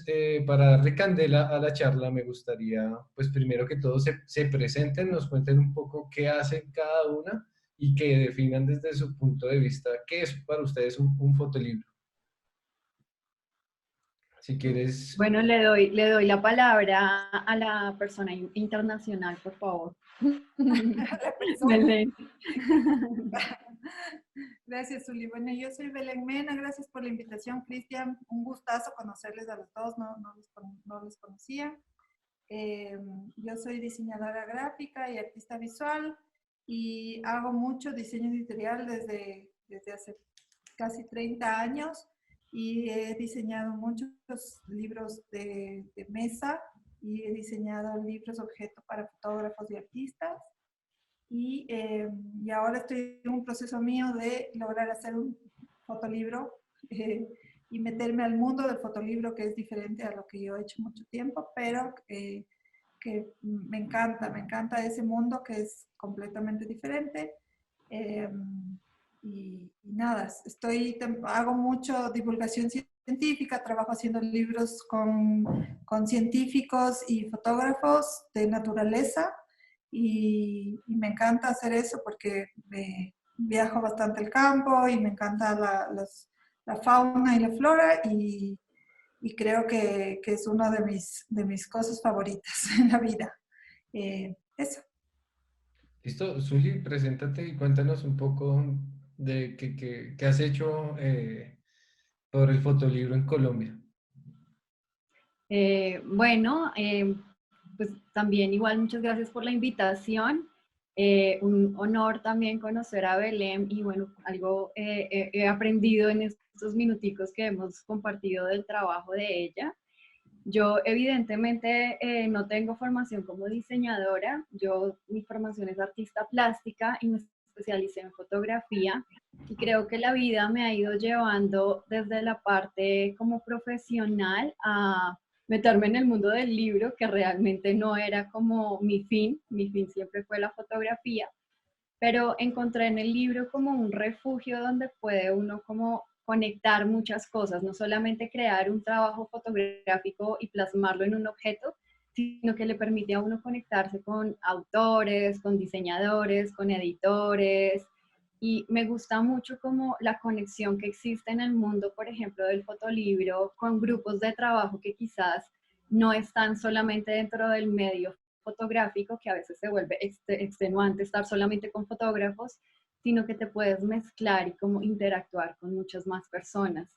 pues para darle candela a la charla me gustaría, pues primero que todos se presenten, nos cuenten un poco qué hacen cada una y que definan desde su punto de vista qué es para ustedes un fotolibro. Si quieres, Bueno, le doy la palabra a la persona internacional, por favor. La persona. Belén. Gracias, Zuli. Bueno, yo soy Belén Mena, gracias por la invitación, Cristian. Un gustazo conocerles a los dos, no les conocía. Yo soy diseñadora gráfica y artista visual y hago mucho diseño editorial desde hace casi 30 años y he diseñado muchos libros de mesa y he diseñado libros objeto para fotógrafos y artistas. Y ahora estoy en un proceso mío de lograr hacer un fotolibro y meterme al mundo del fotolibro, que es diferente a lo que yo he hecho mucho tiempo, pero que me encanta ese mundo que es completamente diferente. Eh, y nada, hago mucho divulgación científica, trabajo haciendo libros con científicos y fotógrafos de naturaleza y me encanta hacer eso porque viajo bastante al campo y me encanta la fauna y la flora y creo que es una de mis cosas favoritas en la vida. Eso. listo, Zuli, preséntate y cuéntanos un poco de qué has hecho por el fotolibro en Colombia. Bueno, pues también igual muchas gracias por la invitación. Un honor también conocer a Belén y bueno, algo he aprendido en estos minuticos que hemos compartido del trabajo de ella. Yo evidentemente no tengo formación como diseñadora, mi formación es artista plástica y me especialicé en fotografía y creo que la vida me ha ido llevando desde la parte como profesional a meterme en el mundo del libro, que realmente no era como mi fin siempre fue la fotografía, pero encontré en el libro como un refugio donde puede uno como conectar muchas cosas, no solamente crear un trabajo fotográfico y plasmarlo en un objeto, sino que le permite a uno conectarse con autores, con diseñadores, con editores, y me gusta mucho como la conexión que existe en el mundo, por ejemplo, del fotolibro, con grupos de trabajo que quizás no están solamente dentro del medio fotográfico, que a veces se vuelve extenuante estar solamente con fotógrafos, sino que te puedes mezclar y como interactuar con muchas más personas.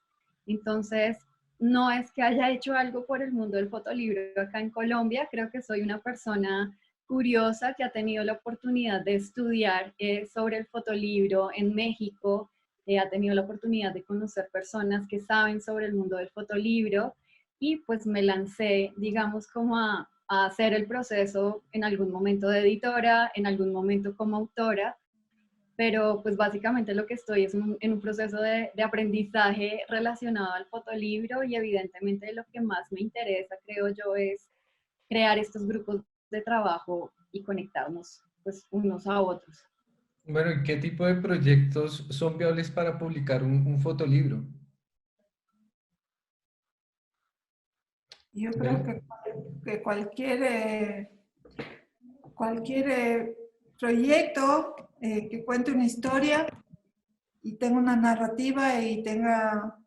Entonces, no es que haya hecho algo por el mundo del fotolibro acá en Colombia, creo que soy una persona curiosa que ha tenido la oportunidad de estudiar sobre el fotolibro en México, ha tenido la oportunidad de conocer personas que saben sobre el mundo del fotolibro y pues me lancé, digamos, como a hacer el proceso en algún momento de editora, en algún momento como autora, pero pues básicamente lo que estoy es en un proceso de aprendizaje relacionado al fotolibro y evidentemente lo que más me interesa, creo yo, es crear estos grupos de trabajo y conectarnos pues unos a otros. Bueno, ¿y qué tipo de proyectos son viables para publicar un fotolibro? Yo creo Bel- que cualquier proyecto que cuente una historia y tenga una narrativa y tenga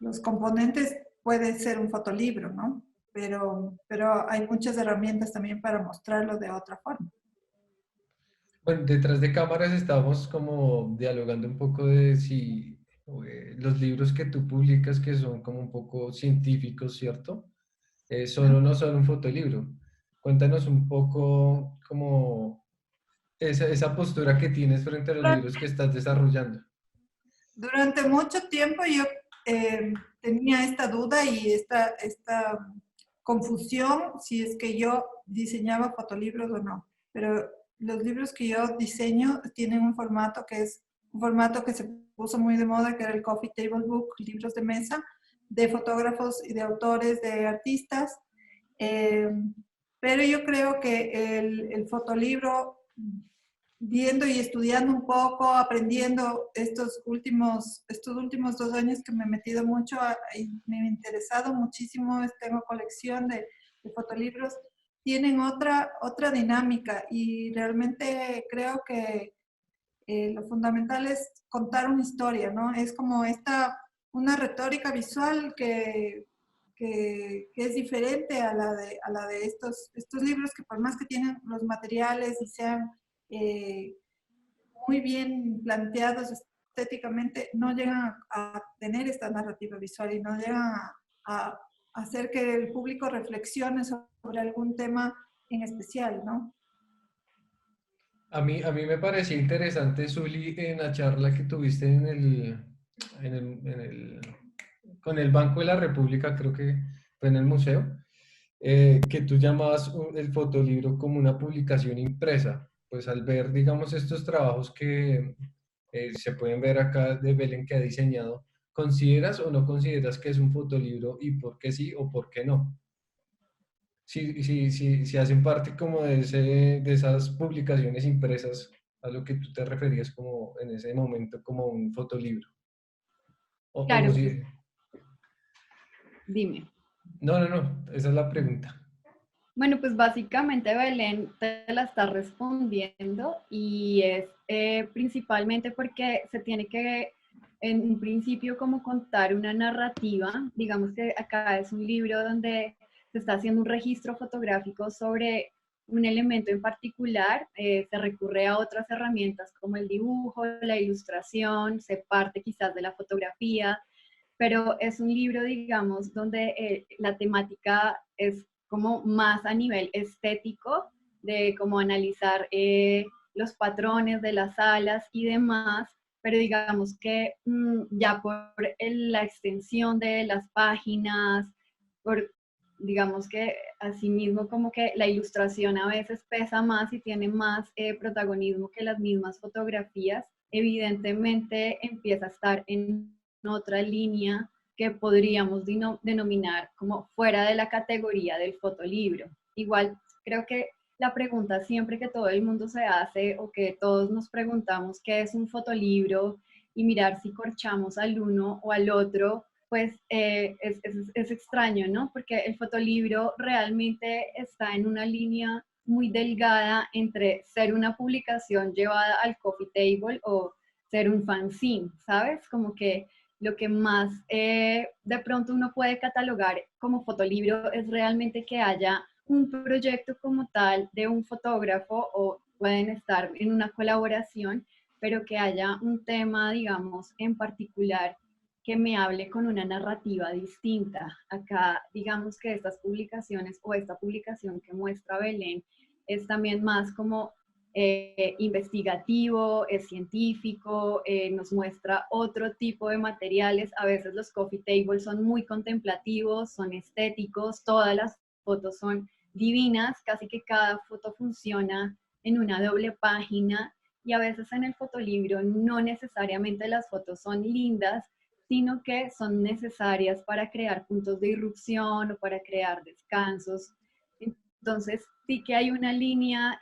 los componentes, puede ser un fotolibro, ¿no? Pero hay muchas herramientas también para mostrarlo de otra forma. Bueno, detrás de cámaras estábamos como dialogando un poco de si los libros que tú publicas, que son como un poco científicos, ¿cierto? ¿Son o ¿No? no son un fotolibro? Cuéntanos un poco como esa postura que tienes frente a los libros que estás desarrollando. Durante mucho tiempo yo tenía esta duda y esta confusión si es que yo diseñaba fotolibros o no. Pero los libros que yo diseño tienen un formato que es un formato que se puso muy de moda, que era el Coffee Table Book, libros de mesa, de fotógrafos y de autores, de artistas. Eh, pero yo creo que el fotolibro viendo y estudiando un poco, aprendiendo estos últimos 2 años que me he metido mucho y me he interesado muchísimo, tengo colección de fotolibros, tienen otra dinámica y realmente creo que lo fundamental es contar una historia, ¿no? Es como una retórica visual que es diferente a la de estos libros que por más que tienen los materiales y sean muy bien planteados estéticamente, no llegan a tener esta narrativa visual y no llegan a hacer que el público reflexione sobre algún tema en especial, ¿no? A mí me pareció interesante, Zuli, en la charla que tuviste en el, en el- con el Banco de la República, creo que fue en el museo, que tú llamabas el fotolibro como una publicación impresa. Pues al ver, digamos, estos trabajos que se pueden ver acá de Belén que ha diseñado, ¿consideras o no consideras que es un fotolibro y por qué sí o por qué no? Si hacen parte como de esas publicaciones impresas a lo que tú te referías como en ese momento como un fotolibro. O no, Claro, sí. pues dime. No, esa es la pregunta. Bueno, pues básicamente Belén te la está respondiendo y es principalmente porque se tiene que en un principio como contar una narrativa. Digamos que acá es un libro donde se está haciendo un registro fotográfico sobre un elemento en particular, se recurre a otras herramientas como el dibujo, la ilustración, se parte quizás de la fotografía, pero es un libro, digamos, donde la temática es como más a nivel estético, de cómo analizar los patrones de las alas y demás, pero digamos que ya por la extensión de las páginas, por digamos que asimismo como que la ilustración a veces pesa más y tiene más protagonismo que las mismas fotografías, evidentemente empieza a estar en otra línea que podríamos denominar como fuera de la categoría del fotolibro. Igual creo que la pregunta siempre que todo el mundo se hace o que todos nos preguntamos qué es un fotolibro y mirar si corchamos al uno o al otro, pues es extraño, ¿no? Porque el fotolibro realmente está en una línea muy delgada entre ser una publicación llevada al coffee table o ser un fanzine, ¿sabes? Como que lo que más de pronto uno puede catalogar como fotolibro es realmente que haya un proyecto como tal de un fotógrafo o pueden estar en una colaboración, pero que haya un tema, digamos, en particular que me hable con una narrativa distinta. Acá, digamos que estas publicaciones o esta publicación que muestra Belén es también más como investigativo, es científico, nos muestra otro tipo de materiales. A veces los coffee tables son muy contemplativos, son estéticos, todas las fotos son divinas, casi que cada foto funciona en una doble página y a veces en el fotolibro no necesariamente las fotos son lindas, sino que son necesarias para crear puntos de irrupción o para crear descansos. Entonces, sí que hay una línea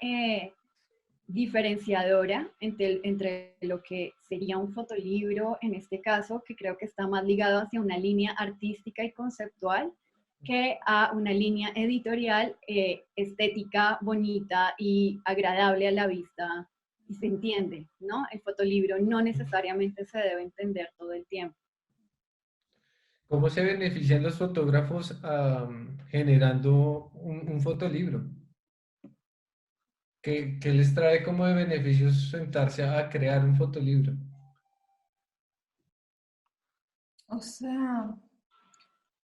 diferenciadora entre lo que sería un fotolibro en este caso, que creo que está más ligado hacia una línea artística y conceptual, que a una línea editorial estética, bonita y agradable a la vista y se entiende, ¿no? El fotolibro no necesariamente se debe entender todo el tiempo. ¿Cómo se benefician los fotógrafos generando un fotolibro? ¿Qué les trae como de beneficios sentarse a crear un fotolibro? O sea,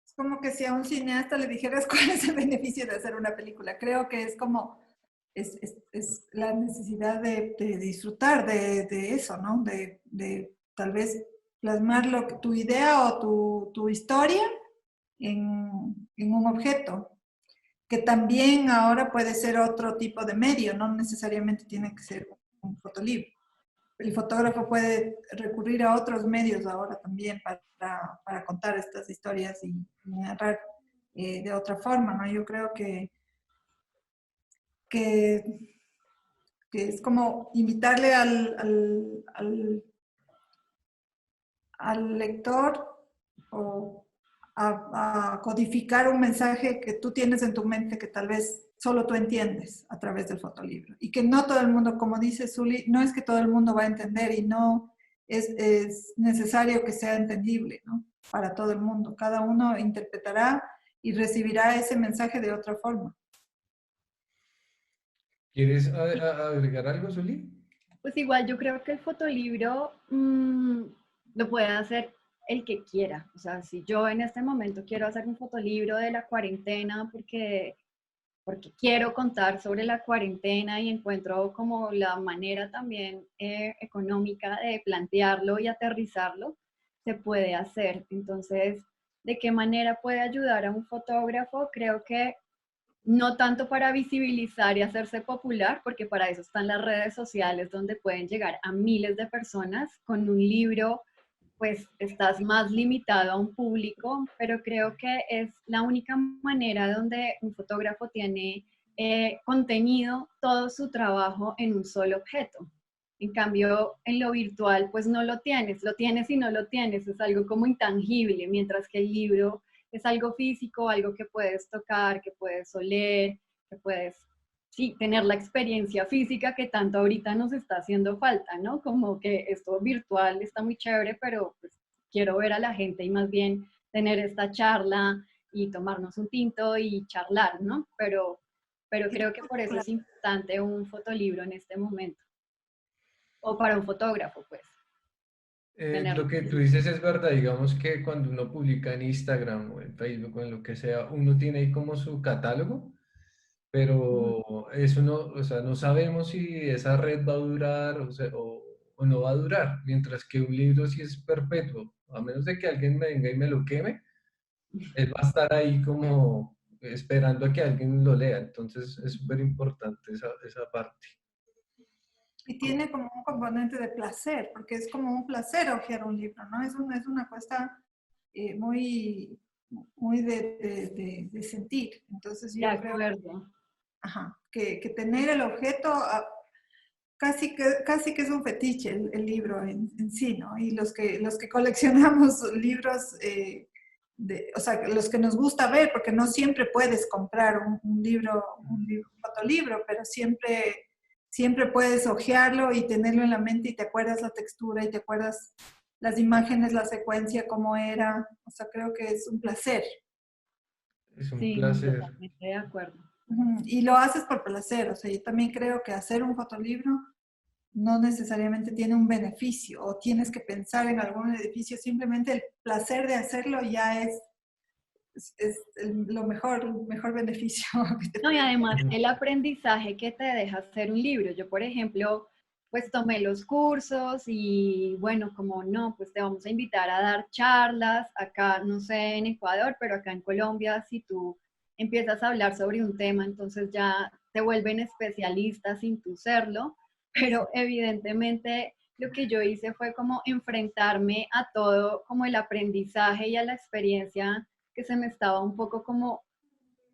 es como que si a un cineasta le dijeras cuál es el beneficio de hacer una película. Creo que es como, es la necesidad de disfrutar de eso, ¿no? De tal vez plasmar tu idea o tu historia en un objeto, que también ahora puede ser otro tipo de medio, no necesariamente tiene que ser un fotolibro. El fotógrafo puede recurrir a otros medios ahora también para contar estas historias y narrar de otra forma, ¿no? Yo creo que que es como invitarle al lector o a codificar un mensaje que tú tienes en tu mente que tal vez solo tú entiendes a través del fotolibro. Y que no todo el mundo, como dice Zuli, no es que todo el mundo va a entender y no es necesario que sea entendible, ¿no? Para todo el mundo. Cada uno interpretará y recibirá ese mensaje de otra forma. ¿Quieres agregar algo, Zuli? Pues igual yo creo que el fotolibro lo puede hacer el que quiera. O sea, si yo en este momento quiero hacer un fotolibro de la cuarentena porque quiero contar sobre la cuarentena y encuentro como la manera también económica de plantearlo y aterrizarlo, se puede hacer. Entonces, ¿de qué manera puede ayudar a un fotógrafo? Creo que no tanto para visibilizar y hacerse popular, porque para eso están las redes sociales donde pueden llegar a miles de personas. Con un libro, pues estás más limitado a un público, pero creo que es la única manera donde un fotógrafo tiene contenido todo su trabajo en un solo objeto. En cambio, en lo virtual, pues no lo tienes y no lo tienes, es algo como intangible, mientras que el libro es algo físico, algo que puedes tocar, que puedes oler, que puedes, sí, tener la experiencia física que tanto ahorita nos está haciendo falta, ¿no? Como que esto virtual está muy chévere, pero pues quiero ver a la gente y más bien tener esta charla y tomarnos un tinto y charlar, ¿no? Pero creo que por eso es importante un fotolibro en este momento. O para un fotógrafo, pues, tenerlo. Lo que tú dices es verdad, digamos que cuando uno publica en Instagram o en Facebook o en lo que sea, uno tiene ahí como su catálogo, pero eso no, o sea, no sabemos si esa red va a durar o no va a durar, mientras que un libro sí es perpetuo, a menos de que alguien me venga y me lo queme, él va a estar ahí como esperando a que alguien lo lea, entonces es súper importante esa parte. Y tiene como un componente de placer, porque es como un placer hojear un libro, ¿no? Es una cosa muy, muy de sentir. Entonces De yo creo acuerdo. ajá, que tener el objeto casi que es un fetiche el libro en sí, ¿no? Y los que coleccionamos libros, o sea, los que nos gusta ver, porque no siempre puedes comprar un fotolibro, pero siempre puedes hojearlo y tenerlo en la mente y te acuerdas la textura y te acuerdas las imágenes, la secuencia, cómo era. O sea, creo que es un placer. Es un Sí, no, placer. totalmente de acuerdo. Ujú, y lo haces por placer. O sea, yo también creo que hacer un fotolibro no necesariamente tiene un beneficio o tienes que pensar en algún beneficio. Simplemente el placer de hacerlo ya es el mejor beneficio que te No, y puede dar. además el aprendizaje que te deja hacer un libro. Yo, por ejemplo, pues tomé los cursos y bueno, como no, pues te vamos a invitar a dar charlas acá, no sé, en Ecuador, pero acá en Colombia, si tú empiezas a hablar sobre un tema, entonces ya te vuelven especialistas sin tú serlo, pero evidentemente lo que yo hice fue como enfrentarme a todo, como el aprendizaje y a la experiencia que se me estaba un poco como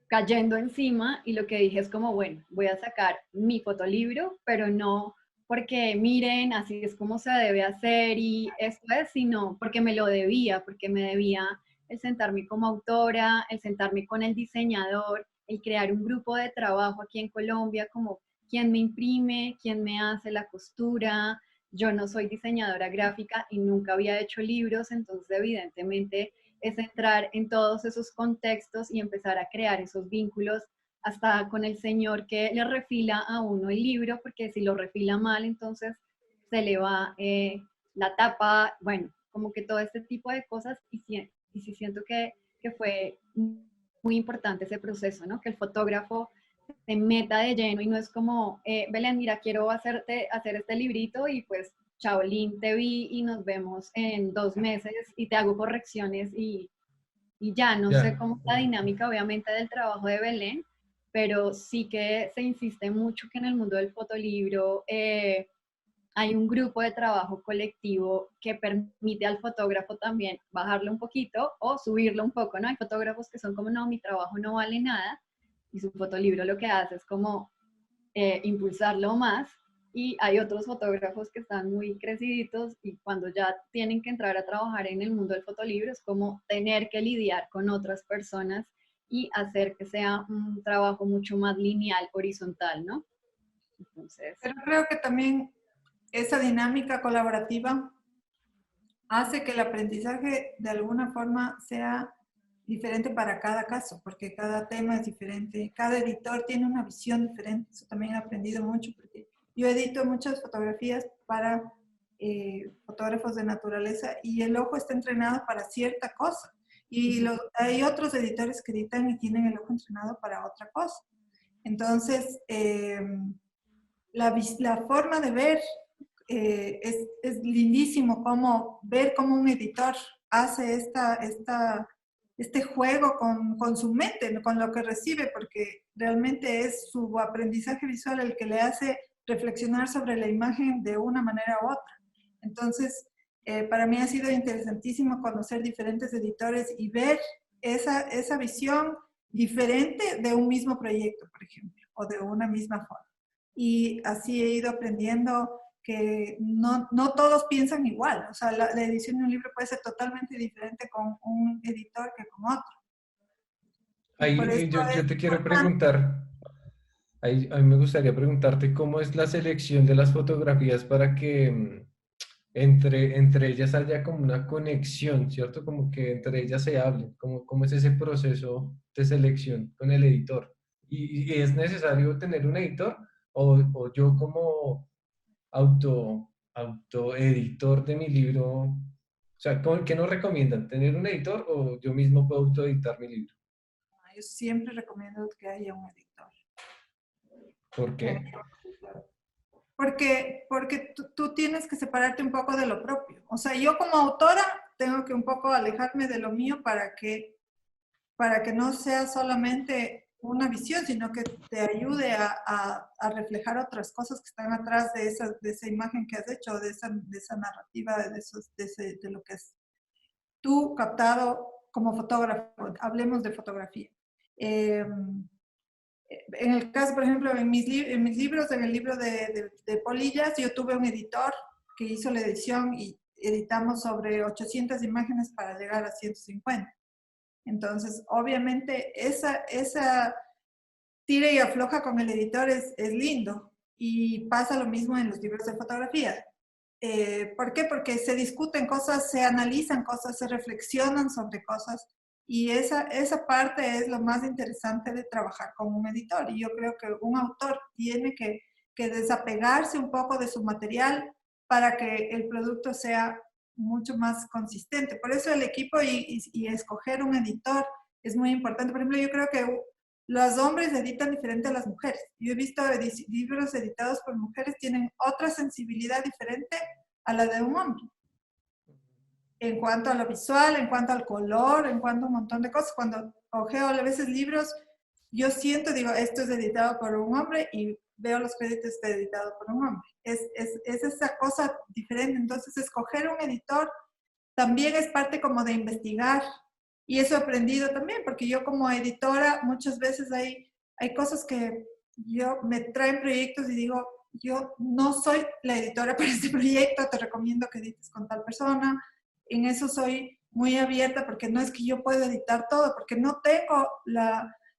cayendo encima y lo que dije es como, bueno, voy a sacar mi fotolibro, pero no porque miren, así es como se debe hacer y esto es, sino porque me lo debía, porque me debía el sentarme como autora, el sentarme con el diseñador, el crear un grupo de trabajo aquí en Colombia, como quién me imprime, quién me hace la costura. Yo no soy diseñadora gráfica y nunca había hecho libros, entonces evidentemente es entrar en todos esos contextos y empezar a crear esos vínculos hasta con el señor que le refila a uno el libro, porque si lo refila mal, entonces se le va la tapa, bueno, como que todo este tipo de cosas y sí siento que fue muy importante ese proceso, ¿no? Que el fotógrafo se meta de lleno y no es como, Belén, mira, quiero hacer este librito y pues, Chaolín, te vi y nos vemos en 2 meses y te hago correcciones y ya, no sé Ya. cómo es la dinámica obviamente del trabajo de Belén, pero sí que se insiste mucho que en el mundo del fotolibro hay un grupo de trabajo colectivo que permite al fotógrafo también bajarlo un poquito o subirlo un poco, ¿no? Hay fotógrafos que son como, no, mi trabajo no vale nada y su fotolibro lo que hace es como impulsarlo más y hay otros fotógrafos que están muy creciditos y cuando ya tienen que entrar a trabajar en el mundo del fotolibro es como tener que lidiar con otras personas y hacer que sea un trabajo mucho más lineal, horizontal, ¿no? Entonces, Pero creo que también esa dinámica colaborativa hace que el aprendizaje de alguna forma sea diferente para cada caso, porque cada tema es diferente, cada editor tiene una visión diferente. Eso también he aprendido mucho, porque yo edito muchas fotografías para fotógrafos de naturaleza y el ojo está entrenado para cierta cosa. Y hay otros editores que editan y tienen el ojo entrenado para otra cosa. Entonces, la forma de ver es lindísimo como ver cómo un editor hace este juego con su mente, con lo que recibe, porque realmente es su aprendizaje visual el que le hace reflexionar sobre la imagen de una manera u otra. Entonces, para mí ha sido interesantísimo conocer diferentes editores y ver esa visión diferente de un mismo proyecto, por ejemplo, o de una misma forma. Y así he ido aprendiendo que no todos piensan igual. O sea, la edición de un libro puede ser totalmente diferente con un editor que con otro. Y Ahí por eso yo es te quiero importante. preguntar, ahí, a mí me gustaría preguntarte cómo es la selección de las fotografías para que entre ellas haya como una conexión, ¿cierto? Como que entre ellas se hablen, cómo es ese proceso de selección con el editor. Y es necesario tener un editor o yo como autoeditor de mi libro, o sea, ¿qué nos recomiendan? ¿Tener un editor o yo mismo puedo autoeditar mi libro? Yo siempre recomiendo que haya un editor. ¿Por Que haya qué? un editor. Porque tú tienes que separarte un poco de lo propio. O sea, yo como autora tengo que un poco alejarme de lo mío para que no sea solamente una visión, sino que te ayude a reflejar otras cosas que están atrás de esa imagen que has hecho, de esa narrativa, de lo que es tú captado como fotógrafo. Hablemos de fotografía. En el caso, por ejemplo, en mis libros, en el libro de Polillas, yo tuve un editor que hizo la edición y editamos sobre 800 imágenes para llegar a 150. Entonces, obviamente, esa tira y afloja con el editor es lindo y pasa lo mismo en los libros de fotografía. ¿Por qué? Porque se discuten cosas, se analizan cosas, se reflexionan sobre cosas y esa parte es lo más interesante de trabajar con un editor. Y yo creo que un autor tiene que desapegarse un poco de su material para que el producto sea mucho más consistente. Por eso el equipo y escoger un editor es muy importante. Por ejemplo, yo creo que los hombres editan diferente a las mujeres. Yo he visto libros editados por mujeres tienen otra sensibilidad diferente a la de un hombre. En cuanto a lo visual, en cuanto al color, en cuanto a un montón de cosas. Cuando ojeo a veces libros, yo siento, digo, esto es editado por un hombre y veo los créditos de editado por un hombre. Es esa cosa diferente. Entonces, escoger un editor también es parte como de investigar. Y eso he aprendido también, porque yo como editora muchas veces hay cosas que yo me traen proyectos y digo, yo no soy la editora para este proyecto, te recomiendo que edites con tal persona. En eso soy muy abierta porque no es que yo pueda editar todo, porque no tengo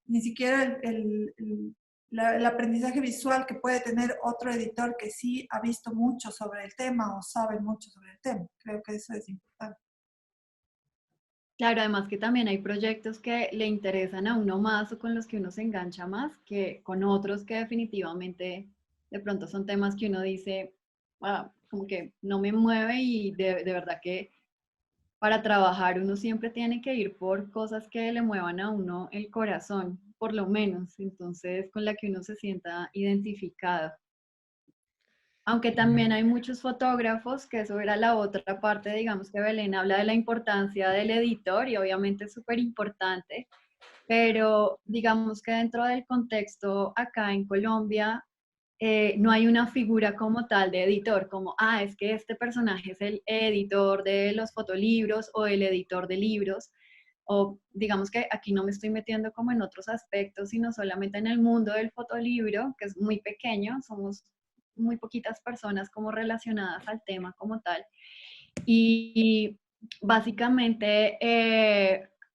ni siquiera el aprendizaje visual que puede tener otro editor que sí ha visto mucho sobre el tema o sabe mucho sobre el tema. Creo que eso es importante. claro, además que también hay proyectos que le interesan a uno más o con los que uno se engancha más que con otros que definitivamente de pronto son temas que uno dice, "Ah, como que no me mueve y de verdad que para trabajar uno siempre tiene que ir por cosas que le muevan a uno el corazón, por lo menos, entonces con la que uno se sienta identificado. Aunque también hay muchos fotógrafos, que eso era la otra parte, digamos que Belén habla de la importancia del editor y obviamente es súper importante, pero digamos que dentro del contexto acá en Colombia no hay una figura como tal de editor, como, es que este personaje es el editor de los fotolibros o el editor de libros, o digamos que aquí no me estoy metiendo como en otros aspectos, sino solamente en el mundo del fotolibro, que es muy pequeño, somos muy poquitas personas como relacionadas al tema como tal. Y básicamente,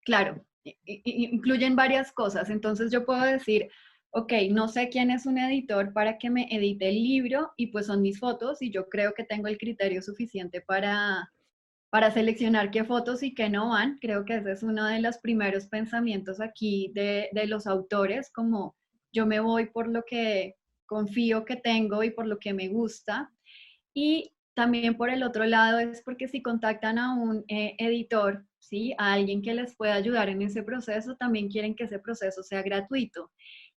claro, incluyen varias cosas. Entonces yo puedo decir, ok, no sé quién es un editor para que me edite el libro y pues son mis fotos y yo creo que tengo el criterio suficiente para seleccionar qué fotos y qué no van. Creo que ese es uno de los primeros pensamientos aquí de los autores, como yo me voy por lo que confío que tengo y por lo que me gusta. Y también por el otro lado es porque si contactan a un editor, ¿sí? A alguien que les pueda ayudar en ese proceso, también quieren que ese proceso sea gratuito.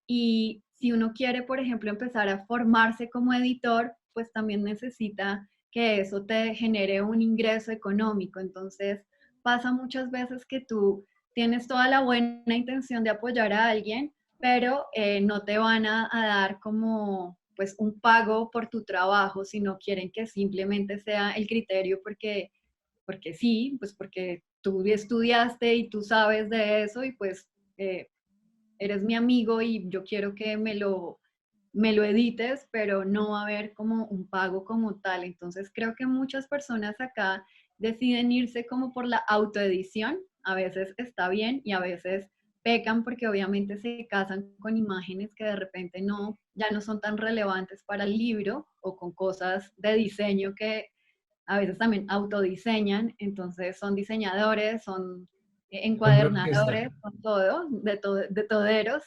Y si uno quiere, por ejemplo, empezar a formarse como editor, pues también necesita que eso te genere un ingreso económico. Entonces, pasa muchas veces que tú tienes toda la buena intención de apoyar a alguien, pero no te van a dar como pues un pago por tu trabajo, sino quieren que simplemente sea el criterio porque sí, pues porque tú estudiaste y tú sabes de eso y pues eres mi amigo y yo quiero que me lo edites, pero no va a haber como un pago como tal. Entonces creo que muchas personas acá deciden irse como por la autoedición. A veces está bien y a veces pecan porque obviamente se casan con imágenes que de repente no, ya no son tan relevantes para el libro o con cosas de diseño que a veces también autodiseñan, entonces son diseñadores, son Hombre orquesta. encuadernadores, son todo, de toderos.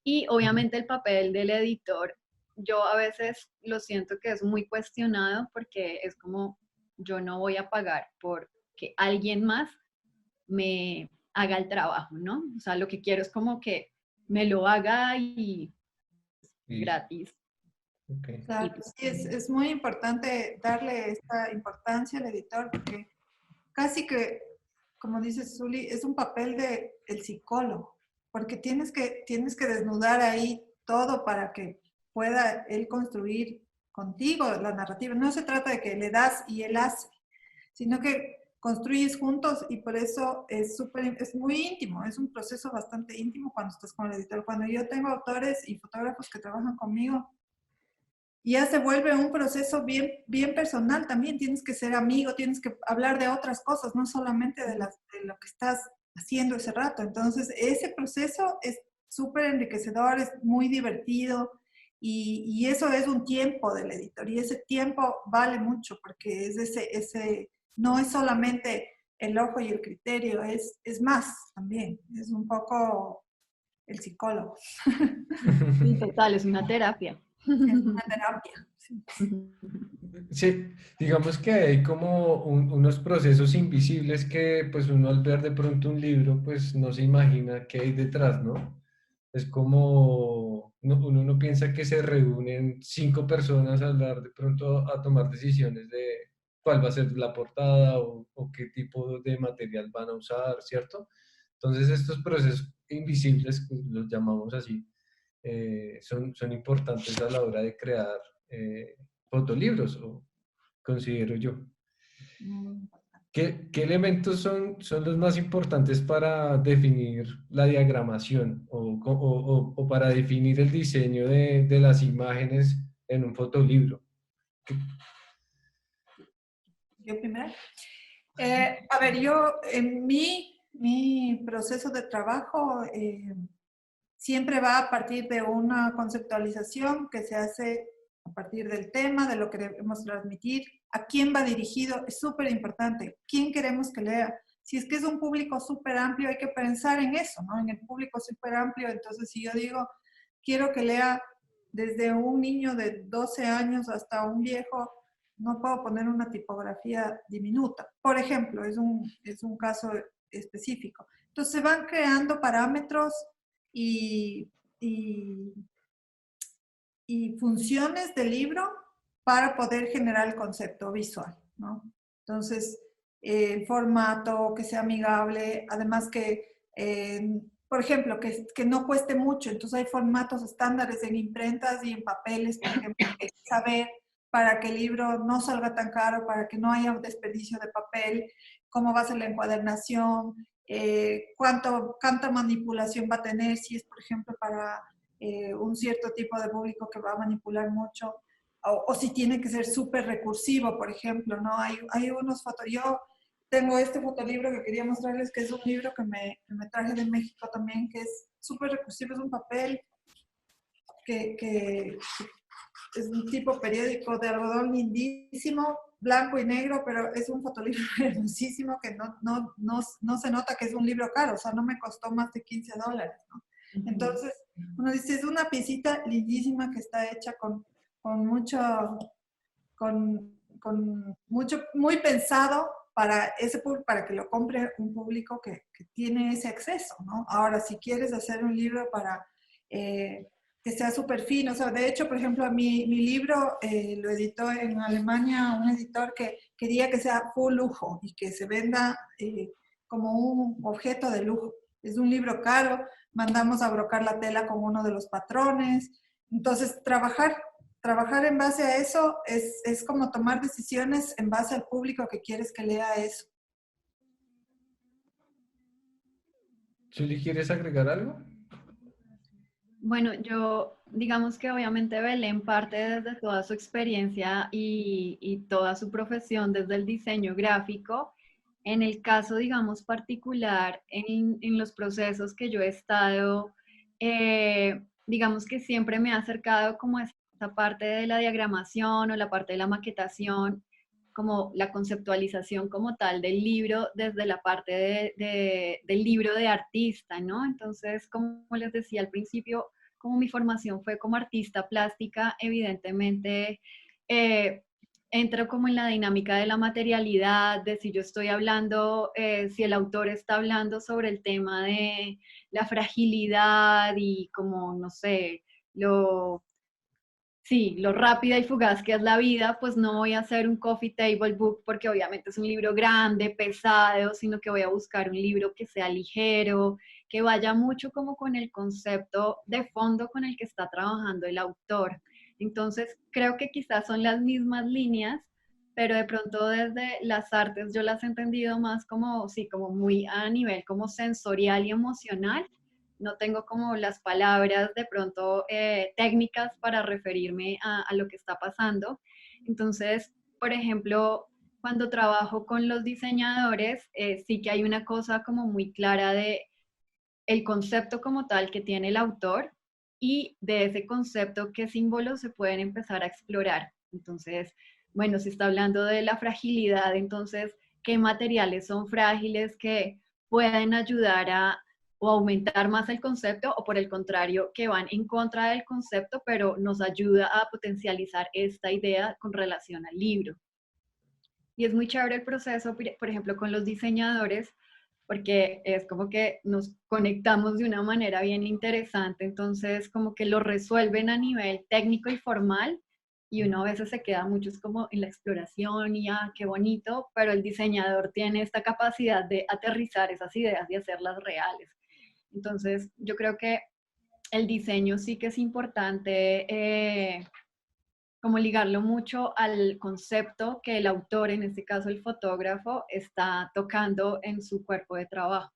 Y obviamente el papel del editor, yo a veces lo siento que es muy cuestionado porque es como yo no voy a pagar por que alguien más me haga el trabajo, ¿no? O sea, lo que quiero es como que me lo haga y Y, gratis. ok. Y Claro, pues, sí, es muy importante darle esta importancia al editor porque casi que, como dice Zuli, es un papel de el psicólogo, porque tienes que desnudar ahí todo para que pueda él construir contigo la narrativa. No se trata de que le das y él hace, sino que construyes juntos y por eso es muy íntimo, es un proceso bastante íntimo cuando estás con el editor. Cuando yo tengo autores y fotógrafos que trabajan conmigo, ya se vuelve un proceso bien, bien personal también. Tienes que ser amigo, tienes que hablar de otras cosas, no solamente de lo que estás haciendo ese rato. Entonces, ese proceso es súper enriquecedor, es muy divertido y eso es un tiempo del editor y ese tiempo vale mucho porque es no es solamente el ojo y el criterio, es más también, es un poco el psicólogo. sí, total, es una terapia. Es una terapia. Sí. Sí, digamos que hay como unos procesos invisibles que pues uno al ver de pronto un libro pues no se imagina qué hay detrás, ¿no? Es como uno no piensa que se reúnen 5 personas a hablar de pronto a tomar decisiones de cuál va a ser la portada o qué tipo de material van a usar, ¿cierto? Entonces estos procesos invisibles, pues, los llamamos así, son importantes a la hora de crear fotolibros, o considero yo. Mm. ¿Qué elementos son los más importantes para definir la diagramación o para definir el diseño de las imágenes en un fotolibro? Yo primero. A ver, yo en mi proceso de trabajo siempre va a partir de una conceptualización que se hace a partir del tema, de lo que queremos transmitir, a quién va dirigido, es súper importante, quién queremos que lea. Si es que es un público súper amplio, hay que pensar en eso, ¿no? En el público súper amplio, entonces si yo digo, quiero que lea desde un niño de 12 años hasta un viejo, no puedo poner una tipografía diminuta. Por ejemplo, es un caso específico. Entonces se van creando parámetros y, y, y funciones del libro para poder generar el concepto visual, ¿no? Entonces, el formato, que sea amigable, además que, por ejemplo, que no cueste mucho. Entonces, hay formatos estándares en imprentas y en papeles, por ejemplo, que hay que saber para que el libro no salga tan caro, para que no haya un desperdicio de papel, cómo va a ser la encuadernación, cuánta manipulación va a tener, si es, por ejemplo, para un cierto tipo de público que va a manipular mucho. o si tiene que ser súper recursivo, por ejemplo, ¿no? Hay unos fotos, yo tengo este fotolibro que quería mostrarles, que es un libro que me traje de México también, que es súper recursivo, es un papel que es un tipo periódico de algodón lindísimo, blanco y negro, pero es un fotolibro hermosísimo que no se nota que es un libro caro, o sea, no me costó más de $15, ¿no? Entonces, uno dice, es una piecita lindísima que está hecha con mucho, con mucho, muy pensado para para que lo compre un público que tiene ese acceso, ¿no? Ahora, si quieres hacer un libro para que sea súper fino, o sea, de hecho, por ejemplo, mi libro lo editó en Alemania un editor que quería que sea full lujo y que se venda como un objeto de lujo. Es un libro caro, mandamos a brocar la tela con uno de los patrones. Entonces, trabajar en base a eso es como tomar decisiones en base al público que quieres que lea eso. Julie, ¿quieres agregar algo? Bueno, yo digamos que obviamente Belén parte desde toda su experiencia y toda su profesión desde el diseño gráfico. En el caso, digamos, particular, en los procesos que yo he estado, digamos que siempre me ha acercado como a esta parte de la diagramación o la parte de la maquetación, como la conceptualización como tal del libro desde la parte del libro de artista, ¿no? Entonces, como les decía al principio, como mi formación fue como artista plástica, evidentemente entro como en la dinámica de la materialidad, de si yo estoy hablando, si el autor está hablando sobre el tema de la fragilidad y como, no sé, lo sí, lo rápida y fugaz que es la vida, pues no voy a hacer un coffee table book porque obviamente es un libro grande, pesado, sino que voy a buscar un libro que sea ligero, que vaya mucho como con el concepto de fondo con el que está trabajando el autor. Entonces, creo que quizás son las mismas líneas, pero de pronto desde las artes yo las he entendido más como, sí, como muy a nivel como sensorial y emocional. No tengo como las palabras de pronto técnicas para referirme a lo que está pasando. Entonces, por ejemplo, cuando trabajo con los diseñadores, sí que hay una cosa como muy clara de el concepto como tal que tiene el autor y de ese concepto qué símbolos se pueden empezar a explorar. Entonces, bueno, si está hablando de la fragilidad, entonces, ¿qué materiales son frágiles que pueden ayudar a o aumentar más el concepto o por el contrario, que van en contra del concepto, pero nos ayuda a potencializar esta idea con relación al libro? Y es muy chévere el proceso, por ejemplo, con los diseñadores, porque es como que nos conectamos de una manera bien interesante, entonces como que lo resuelven a nivel técnico y formal, y uno a veces se queda mucho como en la exploración y qué bonito, pero el diseñador tiene esta capacidad de aterrizar esas ideas y hacerlas reales. Entonces yo creo que el diseño sí que es importante como ligarlo mucho al concepto que el autor, en este caso el fotógrafo, está tocando en su cuerpo de trabajo.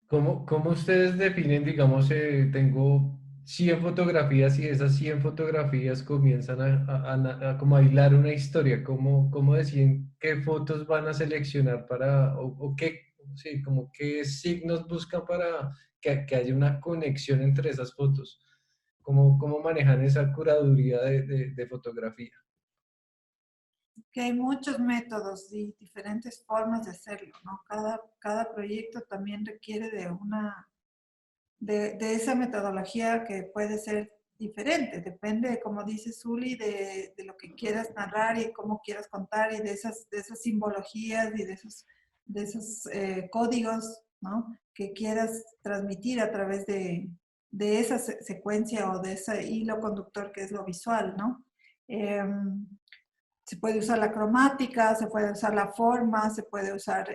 ¿Cómo ustedes definen, digamos, tengo 100 fotografías y de esas 100 fotografías comienzan como a hilar una historia? ¿Cómo deciden qué fotos van a seleccionar o qué, sí, como qué signos buscan para que haya una conexión entre esas fotos? ¿Cómo manejan esa curaduría de fotografía? Que hay muchos métodos y diferentes formas de hacerlo, ¿no? Cada proyecto también requiere de esa metodología que puede ser diferente, depende, como dice Zuli, de lo que quieras narrar y cómo quieras contar y de esas simbologías y de esos códigos, ¿no? Que quieras transmitir a través de esa secuencia o de ese hilo conductor que es lo visual, ¿no? Se puede usar la cromática, se puede usar la forma, se puede usar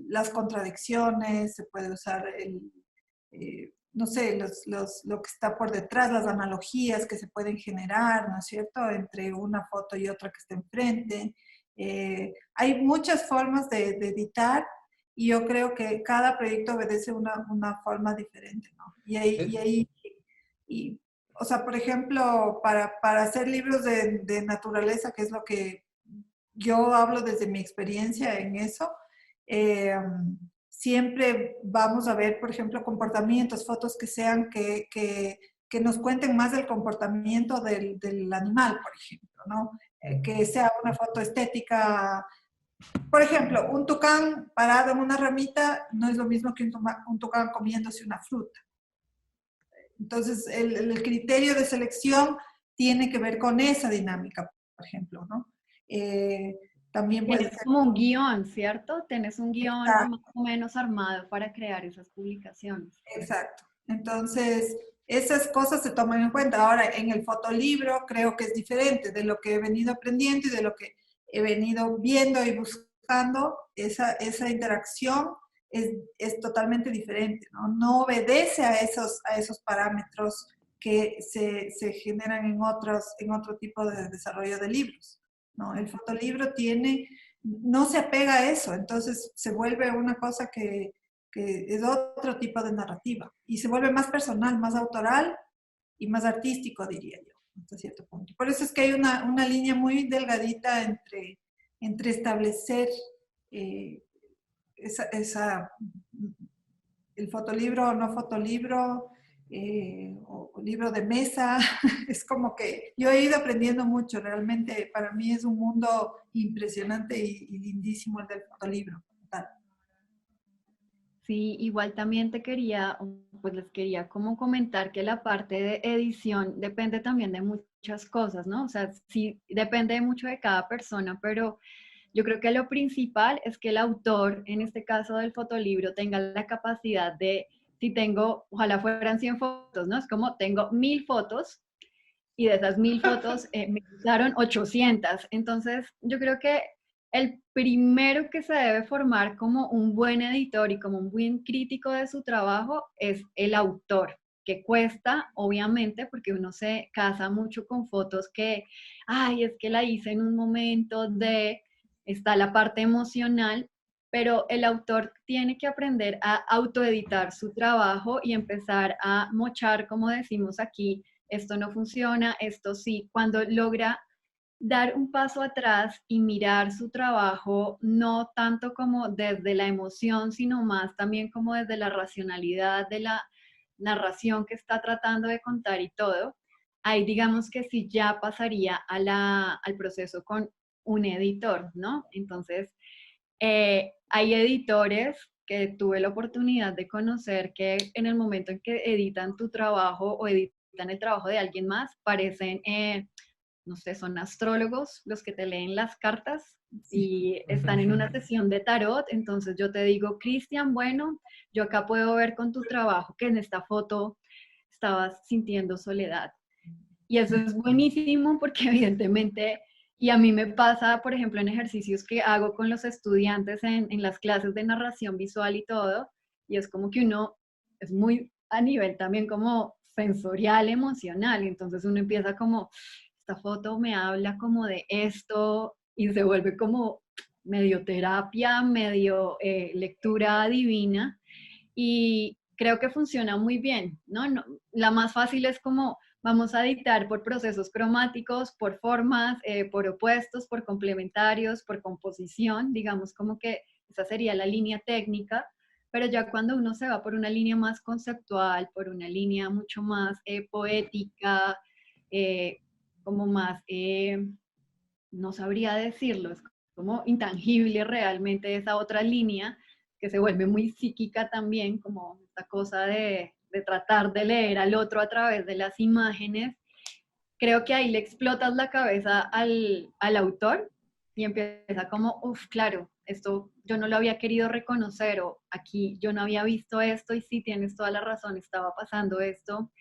las contradicciones, se puede usar no sé, lo que está por detrás, las analogías que se pueden generar, ¿no es cierto?, entre una foto y otra que está enfrente. Hay muchas formas de editar y yo creo que cada proyecto obedece una forma diferente, ¿no? Y o sea, por ejemplo, para hacer libros de naturaleza, que es lo que yo hablo desde mi experiencia en eso, eh, siempre vamos a ver, por ejemplo, comportamientos, fotos que sean que nos cuenten más del comportamiento del animal, por ejemplo, ¿no? Que sea una foto estética. Por ejemplo, un tucán parado en una ramita no es lo mismo que un tucán comiéndose una fruta. Entonces, el criterio de selección tiene que ver con esa dinámica, por ejemplo, ¿no? También puede Tienes ser. como un guión, ¿cierto? Tienes un guión Exacto, más o menos armado para crear esas publicaciones. exacto. Entonces, esas cosas se toman en cuenta. Ahora, en el fotolibro creo que es diferente de lo que he venido aprendiendo y de lo que he venido viendo y buscando. Esa interacción es totalmente diferente, ¿no? No obedece a esos parámetros que se generan en otro tipo de desarrollo de libros, ¿no? El fotolibro no se apega a eso, entonces se vuelve una cosa que es otro tipo de narrativa y se vuelve más personal, más autoral y más artístico, diría yo, hasta cierto punto. Por eso es que hay una línea muy delgadita entre establecer eh, esa, el fotolibro o no fotolibro, o libro de mesa. Es como que yo he ido aprendiendo mucho, realmente para mí es un mundo impresionante y lindísimo el del fotolibro. Tal. Sí, igual también te quería, pues les quería como comentar que la parte de edición depende también de muchas cosas, ¿no? O sea, sí, depende mucho de cada persona, pero yo creo que lo principal es que el autor, en este caso del fotolibro, tenga la capacidad de, si tengo, ojalá fueran 100 fotos, ¿no? Es como tengo 1000 fotos y de esas 1000 fotos me gustaron 800. Entonces, yo creo que el primero que se debe formar como un buen editor y como un buen crítico de su trabajo es el autor, que cuesta, obviamente, porque uno se casa mucho con fotos que, ay, es que la hice en un momento de, está la parte emocional, pero el autor tiene que aprender a autoeditar su trabajo y empezar a mochar, como decimos aquí, esto no funciona, esto sí, cuando logra dar un paso atrás y mirar su trabajo, no tanto como desde la emoción, sino más también como desde la racionalidad de la narración que está tratando de contar y todo, ahí digamos que sí ya pasaría al proceso con un editor, ¿no? Entonces, hay editores que tuve la oportunidad de conocer que en el momento en que editan tu trabajo o editan el trabajo de alguien más, parecen, no sé, son astrólogos los que te leen las cartas y están en una sesión de tarot. Entonces yo te digo, Cristian, bueno, yo acá puedo ver con tu trabajo que en esta foto estabas sintiendo soledad. Y eso es buenísimo porque evidentemente, y a mí me pasa, por ejemplo, en ejercicios que hago con los estudiantes en las clases de narración visual y todo, y es como que uno es muy a nivel también como sensorial, emocional, entonces uno empieza como, esta foto me habla como de esto y se vuelve como medio terapia, medio lectura divina y creo que funciona muy bien, ¿no? La más fácil es como vamos a editar por procesos cromáticos, por formas, por opuestos, por complementarios, por composición, digamos como que esa sería la línea técnica, pero ya cuando uno se va por una línea más conceptual, por una línea mucho más poética, eh, como más, no sabría decirlo, es como intangible realmente esa otra línea que se vuelve muy psíquica también, como esta cosa de tratar de leer al otro a través de las imágenes. Creo que ahí le explotas la cabeza al autor y empieza como, uff, claro, esto yo no lo había querido reconocer o aquí yo no había visto esto y sí tienes toda la razón, estaba pasando esto.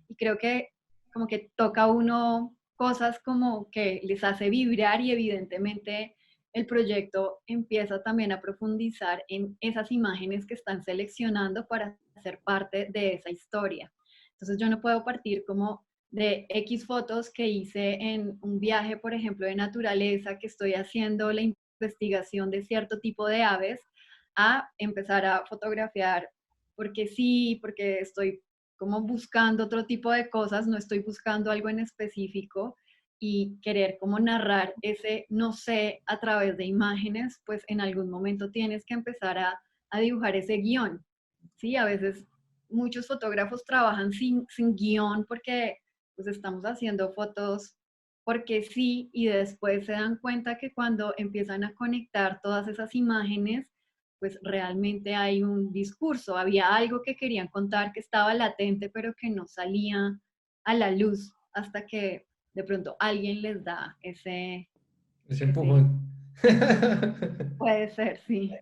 Y creo que como que toca a uno cosas como que les hace vibrar y evidentemente el proyecto empieza también a profundizar en esas imágenes que están seleccionando para ser parte de esa historia. Entonces yo no puedo partir como de X fotos que hice en un viaje, por ejemplo, de naturaleza, que estoy haciendo la investigación de cierto tipo de aves, a empezar a fotografiar porque sí, porque estoy como buscando otro tipo de cosas, no estoy buscando algo en específico y querer como narrar ese no sé a través de imágenes, pues en algún momento tienes que empezar a dibujar ese guión, ¿sí? A veces muchos fotógrafos trabajan sin guión porque pues estamos haciendo fotos porque sí, y después se dan cuenta que cuando empiezan a conectar todas esas imágenes, pues realmente hay un discurso, había algo que querían contar que estaba latente, pero que no salía a la luz hasta que de pronto alguien les da Ese ese empujón. puede ser, sí.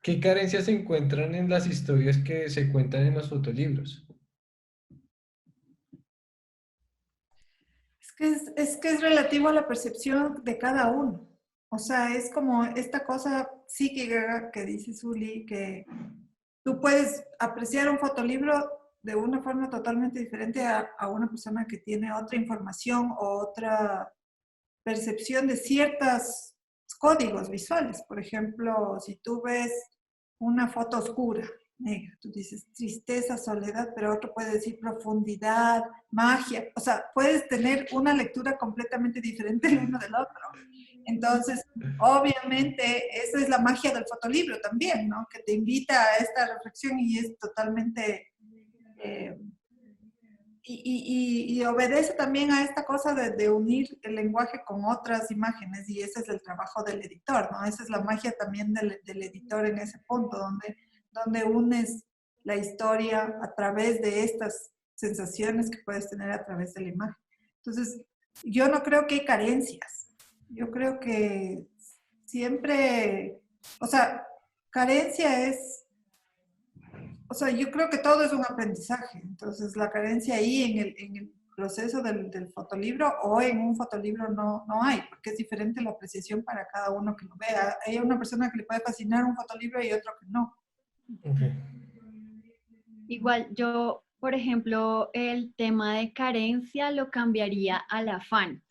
¿Qué carencias se encuentran en las historias que se cuentan en los fotolibros? Es que es relativo a la percepción de cada uno. O sea, es como esta cosa psíquica que dice Zuli, que tú puedes apreciar un fotolibro de una forma totalmente diferente a una persona que tiene otra información o otra percepción de ciertos códigos visuales. Por ejemplo, si tú ves una foto oscura, negra, tú dices tristeza, soledad, pero otro puede decir profundidad, magia. O sea, puedes tener una lectura completamente diferente el uno del otro. Entonces, obviamente, esa es la magia del fotolibro también, ¿no? Que te invita a esta reflexión y es totalmente... y obedece también a esta cosa de unir el lenguaje con otras imágenes y ese es el trabajo del editor, ¿no? Esa es la magia también del editor en ese punto, donde unes la historia a través de estas sensaciones que puedes tener a través de la imagen. Entonces, yo no creo que hay carencias. Yo creo que siempre, o sea, carencia es, o sea, yo creo que todo es un aprendizaje. Entonces, la carencia ahí en el proceso del fotolibro o en un fotolibro no hay, porque es diferente la apreciación para cada uno que lo vea. Hay una persona que le puede fascinar un fotolibro y otro que no. Okay. Igual yo, por ejemplo, el tema de carencia lo cambiaría al afán.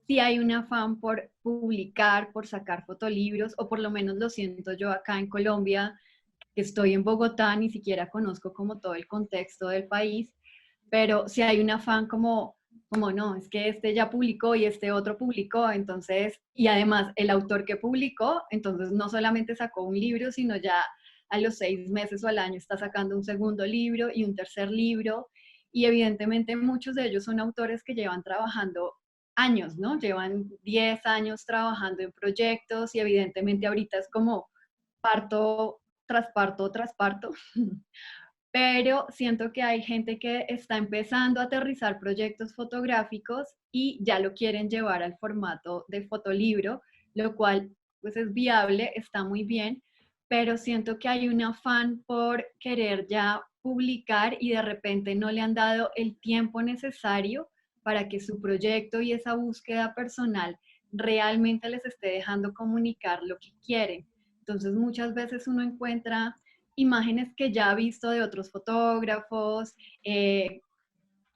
Si hay un afán por publicar, por sacar fotolibros, o por lo menos lo siento yo acá en Colombia, que estoy en Bogotá, ni siquiera conozco como todo el contexto del país, pero si hay un afán como no, es que este ya publicó y este otro publicó, entonces, y además el autor que publicó, entonces no solamente sacó un libro, sino ya a los 6 meses o al año está sacando un segundo libro y un tercer libro, y evidentemente muchos de ellos son autores que llevan trabajando años, ¿no? Llevan 10 años trabajando en proyectos y evidentemente ahorita es como parto tras parto tras parto, pero siento que hay gente que está empezando a aterrizar proyectos fotográficos y ya lo quieren llevar al formato de fotolibro, lo cual pues es viable, está muy bien, pero siento que hay un afán por querer ya publicar y de repente no le han dado el tiempo necesario para que su proyecto y esa búsqueda personal realmente les esté dejando comunicar lo que quieren. Entonces muchas veces uno encuentra imágenes que ya ha visto de otros fotógrafos,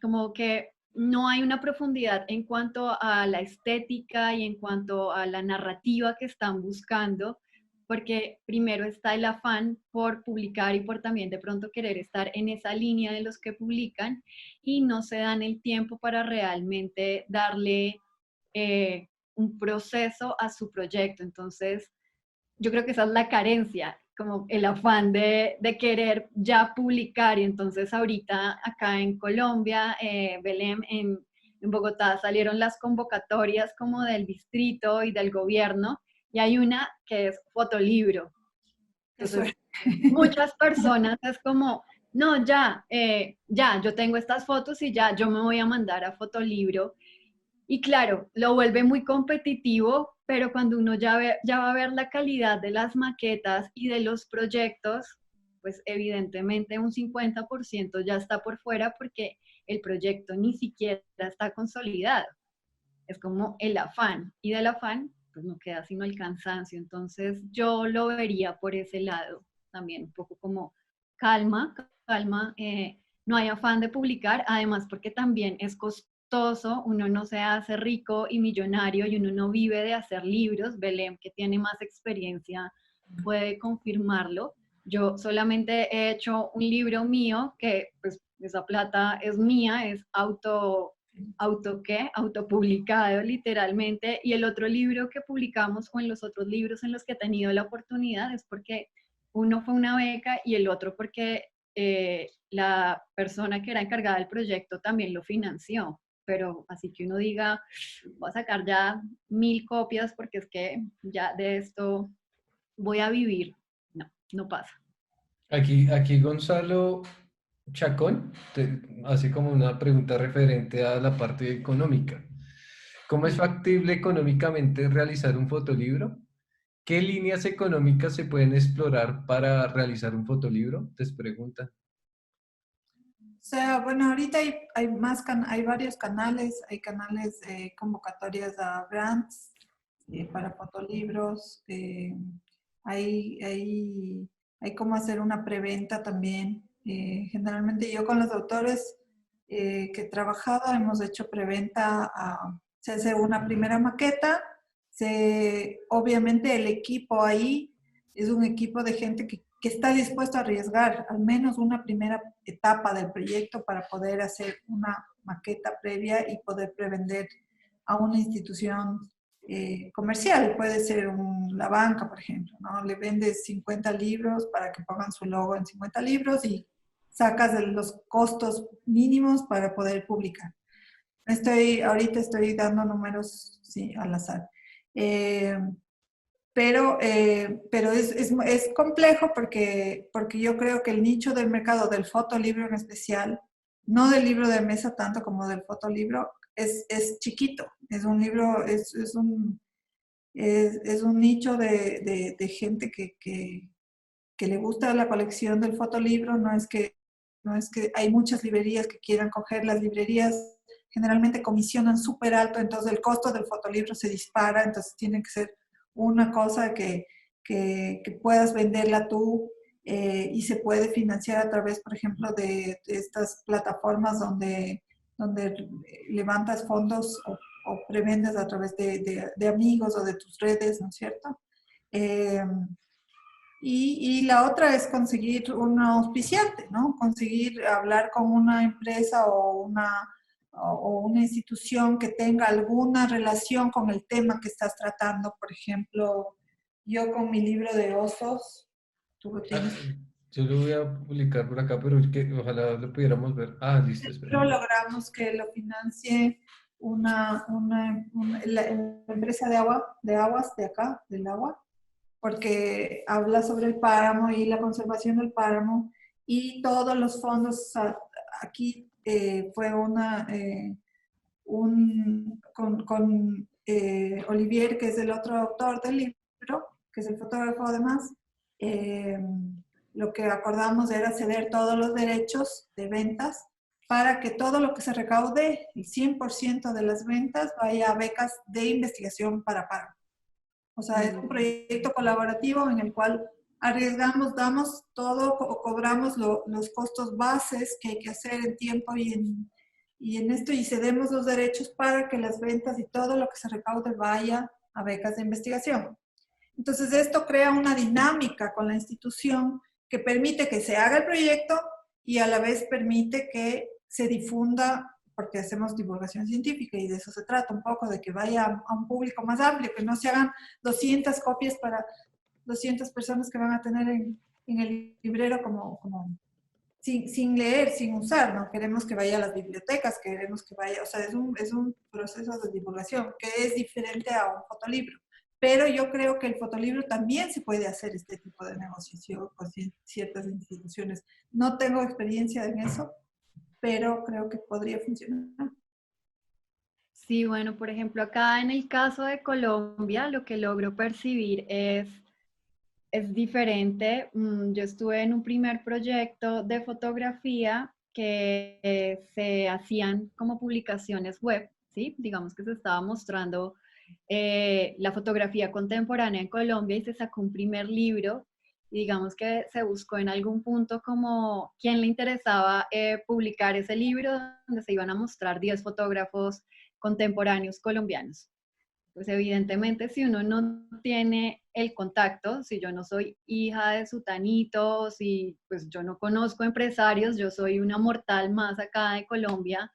como que no hay una profundidad en cuanto a la estética y en cuanto a la narrativa que están buscando, porque primero está el afán por publicar y por también de pronto querer estar en esa línea de los que publican y no se dan el tiempo para realmente darle un proceso a su proyecto. Entonces, yo creo que esa es la carencia, como el afán de querer ya publicar. Y entonces ahorita acá en Colombia, Belém, en Bogotá salieron las convocatorias como del distrito y del gobierno y hay una que es fotolibro. Eso es. Entonces, muchas personas es como, no, ya, yo tengo estas fotos y ya, yo me voy a mandar a fotolibro y claro, lo vuelve muy competitivo, pero cuando uno ya va a ver la calidad de las maquetas y de los proyectos, pues evidentemente un 50% ya está por fuera porque el proyecto ni siquiera está consolidado. Es como el afán y del afán pues no queda sino el cansancio. Entonces yo lo vería por ese lado también, un poco como calma, calma, no hay afán de publicar, además porque también es costoso, uno no se hace rico y millonario y uno no vive de hacer libros. Belém, que tiene más experiencia, puede confirmarlo. Yo solamente he hecho un libro mío que pues esa plata es mía, es autopublicado literalmente, y el otro libro que publicamos o en los otros libros en los que he tenido la oportunidad es porque uno fue una beca y el otro porque la persona que era encargada del proyecto también lo financió. Pero así que uno diga, voy a sacar ya 1000 copias porque es que ya de esto voy a vivir. No, no pasa. Aquí Gonzalo Chacón hace como una pregunta referente a la parte económica. ¿Cómo es factible económicamente realizar un fotolibro? ¿Qué líneas económicas se pueden explorar para realizar un fotolibro? Les pregunta. O sea, bueno, ahorita hay hay varios canales, hay canales convocatorias a grants para fotolibros, hay cómo hacer una preventa también. Generalmente yo con los autores que he trabajado hemos hecho preventa, se hace una primera maqueta, obviamente el equipo ahí es un equipo de gente que está dispuesto a arriesgar al menos una primera etapa del proyecto para poder hacer una maqueta previa y poder prevender a una institución comercial. Puede ser la banca, por ejemplo, ¿no? Le vendes 50 libros para que pongan su logo en 50 libros y sacas los costos mínimos para poder publicar. Ahorita estoy dando números, sí, al azar. Eh, pero es complejo porque yo creo que el nicho del mercado del fotolibro en especial, no del libro de mesa tanto como del fotolibro, es chiquito. Es un libro, es un nicho de gente que le gusta la colección del fotolibro. No es que hay muchas librerías que quieran coger. Las librerías generalmente comisionan súper alto, entonces el costo del fotolibro se dispara, entonces tiene que ser una cosa que puedas venderla tú y se puede financiar a través, por ejemplo, de estas plataformas donde levantas fondos o prevendes a través de amigos o de tus redes, ¿no es cierto? Eh, y la otra es conseguir un auspiciante, ¿no? Conseguir hablar con una empresa o una institución que tenga alguna relación con el tema que estás tratando. Por ejemplo, yo con mi libro de osos, tú lo Ah, tienes. yo lo voy a publicar por acá, pero es que ojalá lo pudiéramos ver. Ah, listo, espera. Pero logramos que lo financie la empresa de aguas de acá, del agua, porque habla sobre el páramo y la conservación del páramo y todos los fondos. Aquí fue con Olivier, que es el otro autor del libro, que es el fotógrafo además. eh, lo que acordamos era ceder todos los derechos de ventas para que todo lo que se recaude, el 100% de las ventas, vaya a becas de investigación para páramo. O sea, es un proyecto colaborativo en el cual arriesgamos, damos todo, cobramos los costos bases que hay que hacer en tiempo y en esto, y cedemos los derechos para que las ventas y todo lo que se recaude vaya a becas de investigación. Entonces, esto crea una dinámica con la institución que permite que se haga el proyecto y a la vez permite que se difunda, porque hacemos divulgación científica y de eso se trata un poco, de que vaya a un público más amplio, que no se hagan 200 copias para 200 personas que van a tener en el librero sin leer, sin usar, ¿no? Queremos que vaya a las bibliotecas, queremos que vaya, o sea, es un proceso de divulgación que es diferente a un fotolibro. Pero yo creo que el fotolibro también se puede hacer este tipo de negociación con ciertas instituciones. No tengo experiencia en eso, pero creo que podría funcionar. Sí, bueno, por ejemplo, acá en el caso de Colombia, lo que logro percibir es diferente. Yo estuve en un primer proyecto de fotografía que se hacían como publicaciones web, ¿sí? Digamos que se estaba mostrando la fotografía contemporánea en Colombia y se sacó un primer libro. Y digamos que se buscó en algún punto como quién le interesaba publicar ese libro donde se iban a mostrar 10 fotógrafos contemporáneos colombianos. pues evidentemente si uno no tiene el contacto, si yo no soy hija de sutanito, si pues yo no conozco empresarios, yo soy una mortal más acá de Colombia,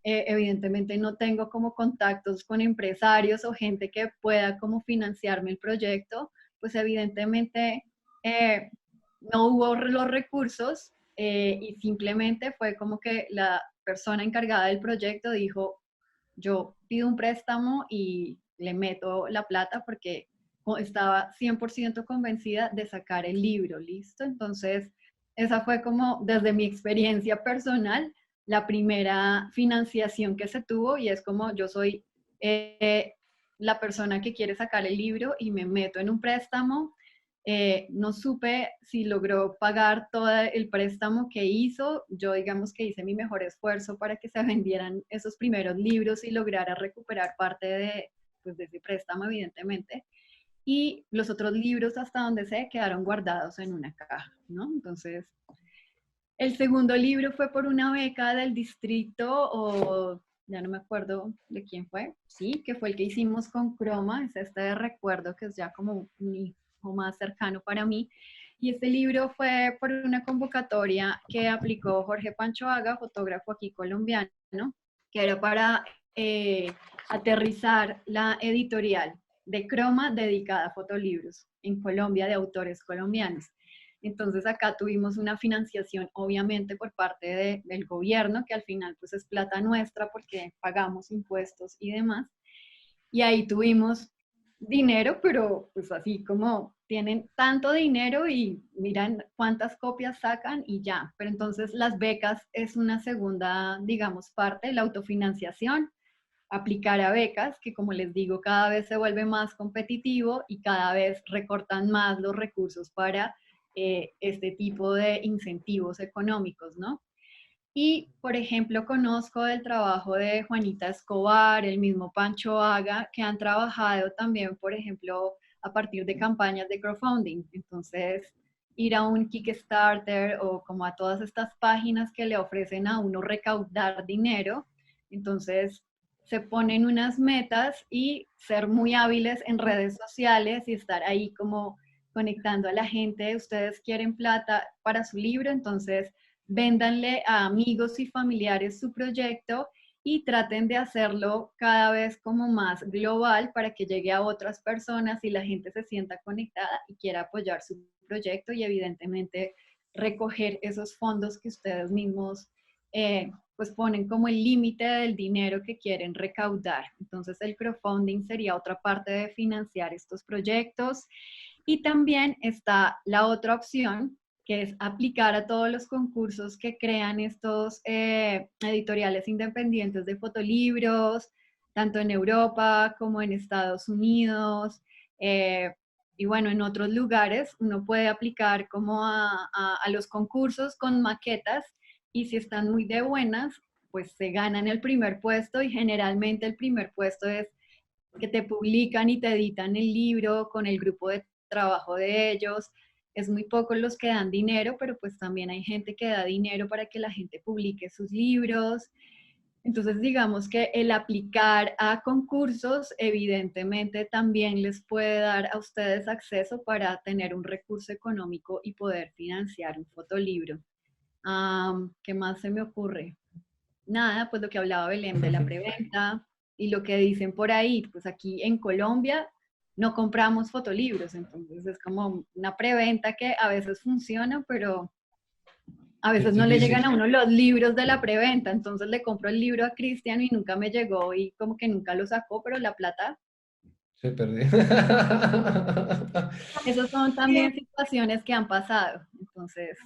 evidentemente no tengo como contactos con empresarios o gente que pueda como financiarme el proyecto, pues evidentemente no hubo los recursos y simplemente fue como que la persona encargada del proyecto dijo, yo pido un préstamo y le meto la plata porque estaba 100% convencida de sacar el libro, ¿listo? Entonces, esa fue como desde mi experiencia personal la primera financiación que se tuvo y es como yo soy la persona que quiere sacar el libro y me meto en un préstamo. No supe si logró pagar todo el préstamo que hizo. Yo digamos que hice mi mejor esfuerzo para que se vendieran esos primeros libros y lograra recuperar parte de, pues, de ese préstamo, evidentemente. Y los otros libros, hasta donde sé, quedaron guardados en una caja, ¿no? Entonces, el segundo libro fue por una beca del distrito o ya no me acuerdo de quién fue, sí, que fue el que hicimos con Croma, es este de recuerdo que es ya como un hijo más cercano para mí. Y este libro fue por una convocatoria que aplicó Jorge Panchoaga, fotógrafo aquí colombiano, que era para aterrizar la editorial de Croma dedicada a fotolibros en Colombia de autores colombianos. Entonces acá tuvimos una financiación obviamente por parte del gobierno, que al final pues es plata nuestra porque pagamos impuestos y demás. Y ahí tuvimos dinero, pero pues así como tienen tanto dinero y miran cuántas copias sacan y ya. Pero entonces las becas es una segunda, digamos, parte de la autofinanciación, aplicar a becas, que como les digo, cada vez se vuelve más competitivo y cada vez recortan más los recursos para este tipo de incentivos económicos, ¿no? Y, por ejemplo, conozco del trabajo de Juanita Escobar, el mismo Pancho Haga, que han trabajado también, por ejemplo, a partir de campañas de crowdfunding. Entonces, ir a un Kickstarter o como a todas estas páginas que le ofrecen a uno recaudar dinero. Entonces, se ponen unas metas y ser muy hábiles en redes sociales y estar ahí como conectando a la gente. Ustedes quieren plata para su libro, entonces véndanle a amigos y familiares su proyecto y traten de hacerlo cada vez como más global para que llegue a otras personas y la gente se sienta conectada y quiera apoyar su proyecto y evidentemente recoger esos fondos que ustedes mismos pues ponen como el límite del dinero que quieren recaudar. Entonces el crowdfunding sería otra parte de financiar estos proyectos. Y también está la otra opción, que es aplicar a todos los concursos que crean estos editoriales independientes de fotolibros, tanto en Europa como en Estados Unidos. Y bueno, en otros lugares uno puede aplicar como a los concursos con maquetas y si están muy de buenas, pues se ganan el primer puesto y generalmente el primer puesto es que te publican y te editan el libro con el grupo de trabajo de ellos. Es muy poco los que dan dinero, pero pues también hay gente que da dinero para que la gente publique sus libros. Entonces, digamos que el aplicar a concursos, evidentemente, también les puede dar a ustedes acceso para tener un recurso económico y poder financiar un fotolibro. ¿Qué más se me ocurre? Nada, pues lo que hablaba Belén de la preventa y lo que dicen por ahí, pues aquí en Colombia no compramos fotolibros, entonces es como una preventa que a veces funciona, pero a veces Es no le llegan difícil. a uno los libros de la preventa, entonces le compro el libro a Cristian y nunca me llegó y como que nunca lo sacó, pero la plata, Se perdió. esas son Bien, también situaciones que han pasado, entonces,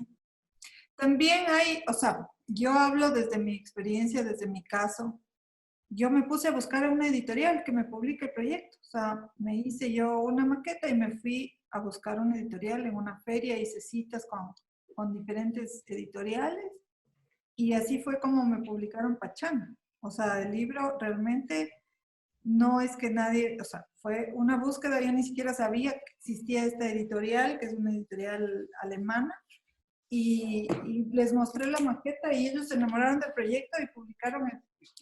también hay, o sea, yo hablo desde mi experiencia, desde mi caso. Yo me puse a buscar una editorial que me publique el proyecto. O sea, me hice yo una maqueta y me fui a buscar una editorial en una feria, hice citas con diferentes editoriales y así fue como me publicaron Pachanga. O sea, el libro realmente no es que nadie, o sea, fue una búsqueda, yo ni siquiera sabía que existía esta editorial, que es una editorial alemana, y les mostré la maqueta y ellos se enamoraron del proyecto y publicaron,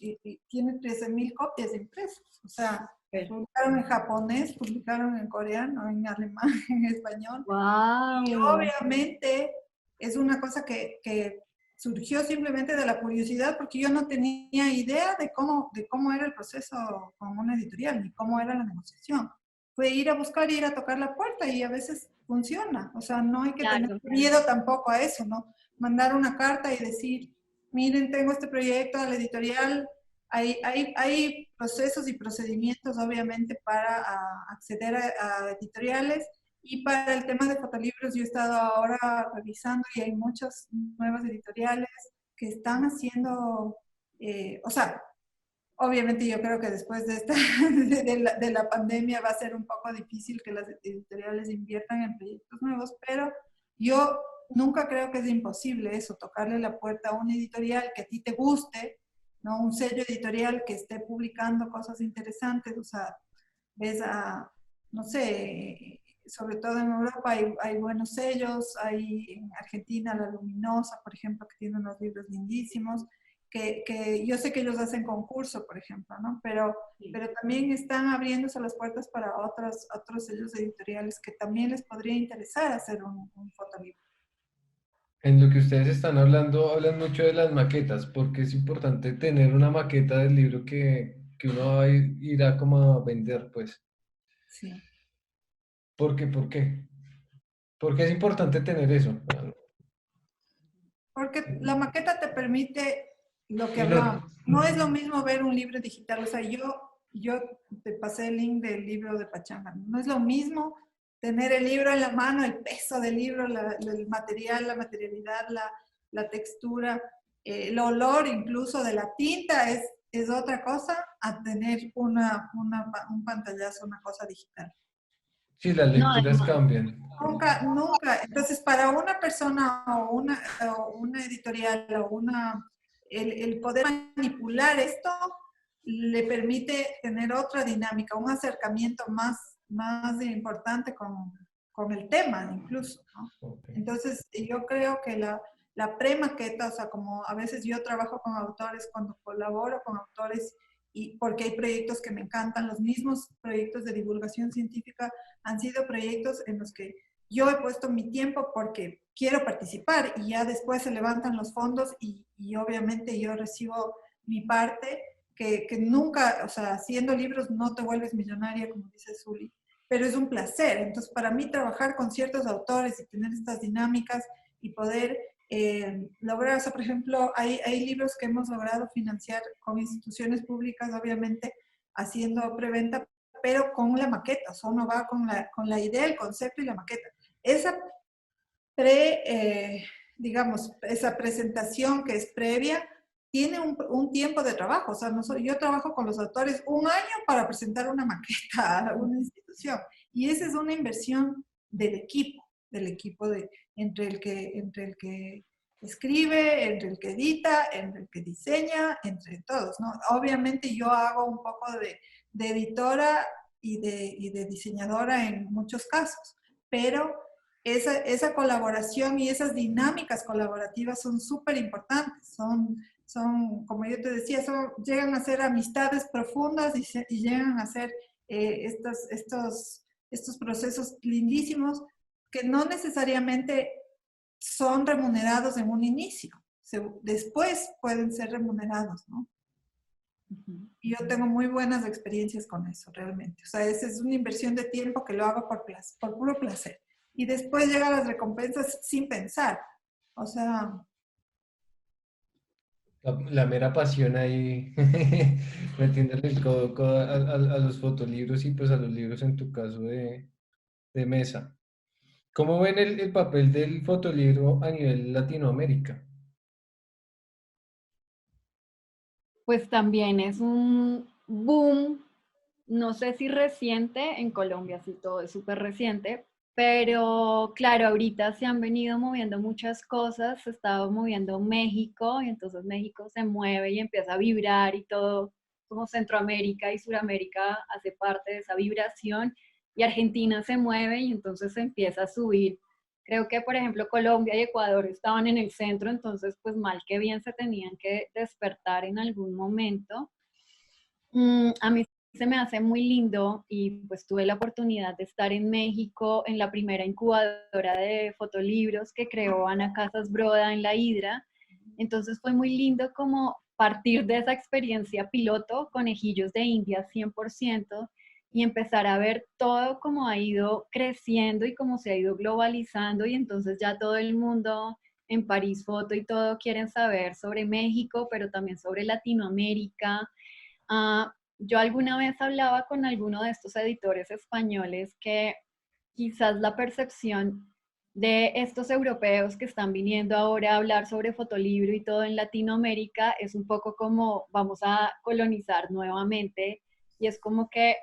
y tiene 13,000 copias impresas. O sea, publicaron en japonés, publicaron en coreano, en alemán, en español. Y Wow. obviamente es una cosa que surgió simplemente de la curiosidad, porque yo no tenía idea de cómo era el proceso con una editorial, ni cómo era la negociación. Fue ir a buscar, ir a tocar la puerta y a veces funciona. O sea, no hay que tener Claro. miedo tampoco a eso, ¿no? Mandar una carta y decir, miren, tengo este proyecto a la editorial. Hay procesos y procedimientos, obviamente, para acceder a editoriales. Y para el tema de fotolibros, yo he estado ahora revisando y hay muchas nuevas editoriales que están haciendo, o sea, obviamente yo creo que después de, de la pandemia va a ser un poco difícil que las editoriales inviertan en proyectos nuevos, pero yo nunca creo que es imposible eso, tocarle la puerta a una editorial que a ti te guste, ¿no? Un sello editorial que esté publicando cosas interesantes, o sea, ves a, no sé, sobre todo en Europa hay buenos sellos, hay en Argentina La Luminosa, por ejemplo, que tiene unos libros lindísimos, que yo sé que ellos hacen concurso, por ejemplo, ¿no? Pero también están abriéndose las puertas para otros sellos editoriales que también les podría interesar hacer un fotolibro. En lo que ustedes están hablando, hablan mucho de las maquetas, porque es importante tener una maqueta del libro que uno va a irá como a vender, pues. Sí. ¿Por qué? ¿Por qué? Porque es importante tener eso. Porque la maqueta te permite lo que Y no, hablábamos. No es lo mismo ver un libro digital. O sea, yo te pasé el link del libro de Pachanga. No es lo mismo tener el libro en la mano, el peso del libro, el material, la materialidad, la textura, el olor incluso de la tinta es otra cosa a tener un pantallazo, una cosa digital. sí, las No, lecturas además, cambian. Nunca, nunca. Entonces, para una persona o una editorial o el poder manipular esto le permite tener otra dinámica, un acercamiento más importante con el tema incluso, ¿no? Ok. Entonces, yo creo que la premaqueta, o sea, como a veces yo trabajo con autores, cuando colaboro con autores, y porque hay proyectos que me encantan, los mismos proyectos de divulgación científica han sido proyectos en los que yo he puesto mi tiempo porque quiero participar y ya después se levantan los fondos y obviamente yo recibo mi parte, que nunca, o sea, haciendo libros no te vuelves millonaria, como dice Zuli, pero es un placer. Entonces, para mí trabajar con ciertos autores y tener estas dinámicas y poder lograr, o sea, por ejemplo, hay libros que hemos logrado financiar con instituciones públicas, obviamente, haciendo preventa, pero con la maqueta, o sea, uno va con la idea, el concepto y la maqueta. Esa digamos, esa presentación que es previa, tiene un tiempo de trabajo. O sea, yo trabajo con los autores un año para presentar una maqueta a una institución. Y esa es una inversión del equipo entre el que escribe, entre el que edita, entre el que diseña, entre todos, ¿no? Obviamente yo hago un poco de editora y de diseñadora en muchos casos, pero esa colaboración y esas dinámicas colaborativas son súper importantes, como yo te decía, llegan a ser amistades profundas y llegan a ser estos procesos lindísimos que no necesariamente son remunerados en un inicio, después pueden ser remunerados, ¿no? Y yo tengo muy buenas experiencias con eso, realmente. O sea, esa es una inversión de tiempo que lo hago por puro placer. Y después llegan las recompensas sin pensar. O sea, La mera pasión ahí, metiéndole el codo a los fotolibros y pues a los libros en tu caso de mesa. ¿Cómo ven el papel del fotolibro a nivel Latinoamérica? pues también es un boom, no sé si reciente, en Colombia sí todo es súper reciente, pero claro, ahorita se han venido moviendo muchas cosas, se estaba moviendo México y entonces México se mueve y empieza a vibrar y todo, como Centroamérica y Suramérica hace parte de esa vibración y Argentina se mueve y entonces se empieza a subir. Creo que, por ejemplo, Colombia y Ecuador estaban en el centro, entonces, pues mal que bien se tenían que despertar en algún momento. A mí se me hace muy lindo y pues tuve la oportunidad de estar en México en la primera incubadora de fotolibros que creó Ana Casas Broda en La Hidra. Entonces fue muy lindo como partir de esa experiencia piloto, conejillos de India 100%, y empezar a ver todo cómo ha ido creciendo y cómo se ha ido globalizando, y entonces ya todo el mundo en París Foto y todo quieren saber sobre México, pero también sobre Latinoamérica. Yo alguna vez hablaba con alguno de estos editores españoles que quizás la percepción de estos europeos que están viniendo ahora a hablar sobre fotolibro y todo en Latinoamérica es un poco como vamos a colonizar nuevamente, y es como que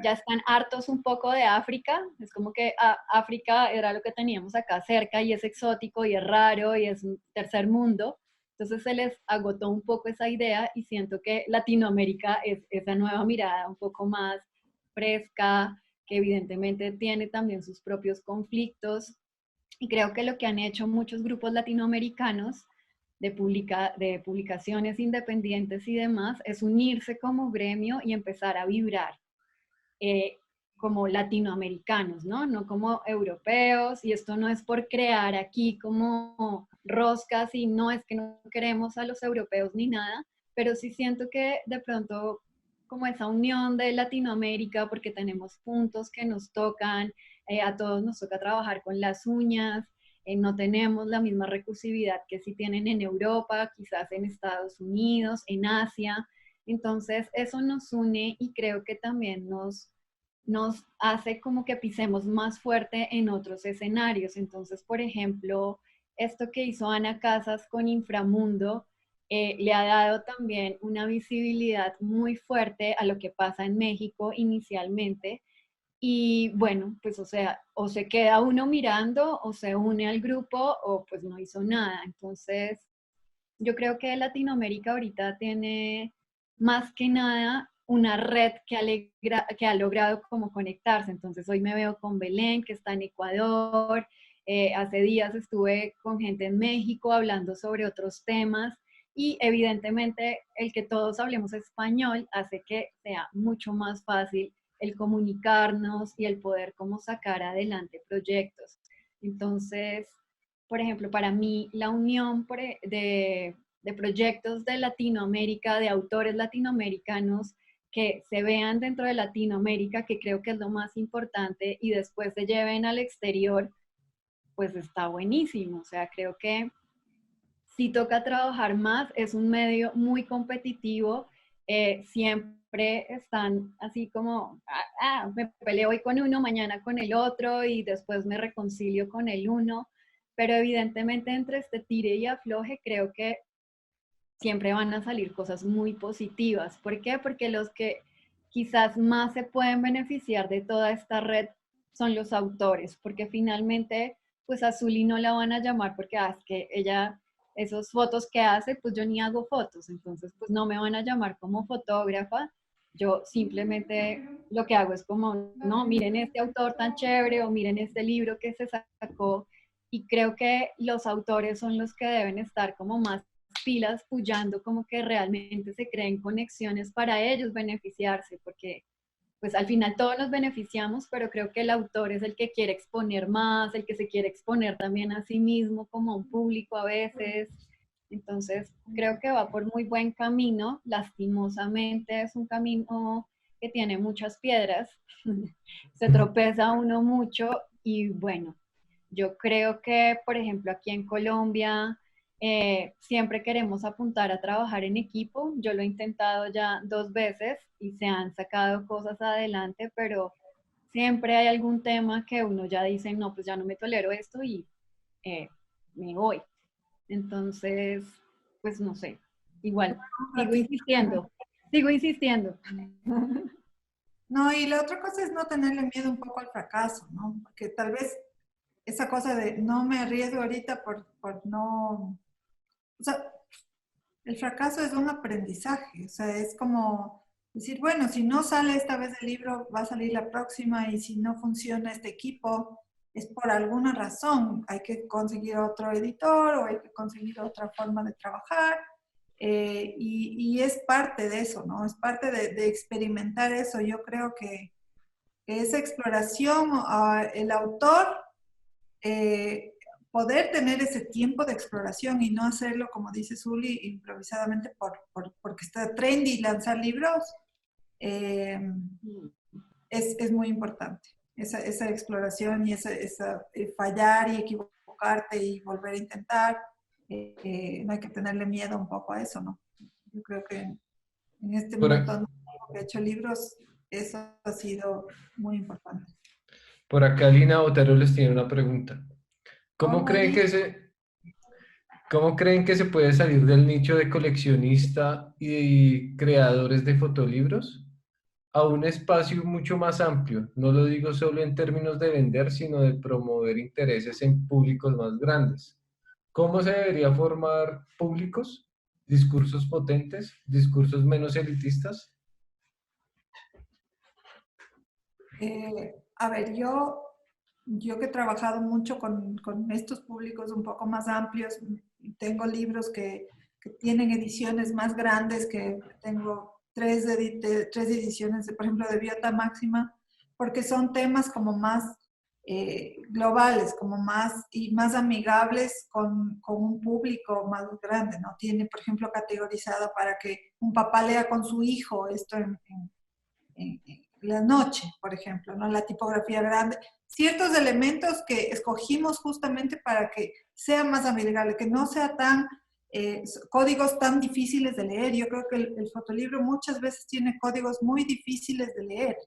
ya están hartos un poco de África, es como que África era lo que teníamos acá cerca y es exótico y es raro y es un tercer mundo. Entonces se les agotó un poco esa idea y siento que Latinoamérica es esa nueva mirada un poco más fresca, que evidentemente tiene también sus propios conflictos. Y creo que lo que han hecho muchos grupos latinoamericanos de publicaciones independientes y demás es unirse como gremio y empezar a vibrar eh, como latinoamericanos, ¿no? No como europeos, y esto no es por crear aquí como roscas y no es que no queremos a los europeos ni nada, pero sí siento que de pronto como esa unión de Latinoamérica, porque tenemos puntos que nos tocan, a todos nos toca trabajar con las uñas, no tenemos la misma recursividad que si tienen en Europa, quizás en Estados Unidos, en Asia. Entonces, eso nos une y creo que también nos hace como que pisemos más fuerte en otros escenarios. Entonces, por ejemplo, esto que hizo Ana Casas con Inframundo le ha dado también una visibilidad muy fuerte a lo que pasa en México inicialmente. Y bueno, pues o sea, o se queda uno mirando o se une al grupo o pues no hizo nada. Entonces, yo creo que Latinoamérica ahorita tiene más que nada una red que ha logrado como conectarse. Entonces hoy me veo con Belén, que está en Ecuador. Hace días estuve con gente en México hablando sobre otros temas, y evidentemente el que todos hablemos español hace que sea mucho más fácil el comunicarnos y el poder como sacar adelante proyectos. Entonces, por ejemplo, para mí la unión de proyectos de Latinoamérica, de autores latinoamericanos que se vean dentro de Latinoamérica, que creo que es lo más importante, y después se lleven al exterior, pues está buenísimo. O sea, creo que sí toca trabajar más, es un medio muy competitivo, siempre están así como, me peleo hoy con uno, mañana con el otro y después me reconcilio con el uno, pero evidentemente entre este tire y afloje creo que siempre van a salir cosas muy positivas. ¿Por qué? Porque los que quizás más se pueden beneficiar de toda esta red son los autores, porque finalmente pues a Zully no la van a llamar porque es que ella, esas fotos que hace, pues yo ni hago fotos, entonces pues no me van a llamar como fotógrafa. Yo simplemente lo que hago es como, no, miren este autor tan chévere o miren este libro que se sacó, y creo que los autores son los que deben estar como más pilas puyando, como que realmente se creen conexiones para ellos beneficiarse, porque pues al final todos nos beneficiamos, pero creo que el autor es el que quiere exponer más, el que se quiere exponer también a sí mismo como a un público a veces. Entonces creo que va por muy buen camino. Lastimosamente es un camino que tiene muchas piedras, se tropeza uno mucho, y bueno, yo creo que, por ejemplo, aquí en Colombia siempre queremos apuntar a trabajar en equipo. Yo lo he intentado ya 2 veces y se han sacado cosas adelante, pero siempre hay algún tema que uno ya dice, no, pues ya no me tolero esto y eh, me voy. Entonces, pues no sé, igual, sigo insistiendo, sigo insistiendo. No, y la otra cosa es no tenerle miedo un poco al fracaso, ¿no? Porque tal vez esa cosa de no me arriesgo ahorita por no... O sea, el fracaso es un aprendizaje, o sea, es como decir, bueno, si no sale esta vez el libro, va a salir la próxima, y si no funciona este equipo, es por alguna razón. Hay que conseguir otro editor o hay que conseguir otra forma de trabajar. Y y es parte de eso, ¿no? Es parte de experimentar eso. Yo creo que esa exploración, el autor, eh, poder tener ese tiempo de exploración y no hacerlo, como dice Zuli, improvisadamente porque está trendy lanzar libros, eh, es muy importante. Esa exploración y fallar y equivocarte y volver a intentar, no hay que tenerle miedo un poco a eso, ¿no? Yo creo que en este Por, a- montón de tiempo que he hecho libros, eso ha sido muy importante. por acá Lina Botero les tiene una pregunta. ¿Cómo Hola, creen Liz. que se, ¿Cómo creen que se puede salir del nicho de coleccionista y creadores de fotolibros a un espacio mucho más amplio? No lo digo solo en términos de vender, sino de promover intereses en públicos más grandes. ¿Cómo se debería formar públicos? ¿Discursos potentes? ¿Discursos menos elitistas? A ver, yo que he trabajado mucho con estos públicos un poco más amplios, tengo libros que tienen ediciones más grandes, que tengo tres ediciones, por ejemplo, de Biota Máxima, porque son temas como más globales, como más amigables con un público más grande, ¿no? Tiene, por ejemplo, categorizado para que un papá lea con su hijo esto en la noche, por ejemplo, ¿no? La tipografía grande, ciertos elementos que escogimos justamente para que sea más amigable, que no sea tan códigos tan difíciles de leer. Yo creo que el fotolibro muchas veces tiene códigos muy difíciles de leer.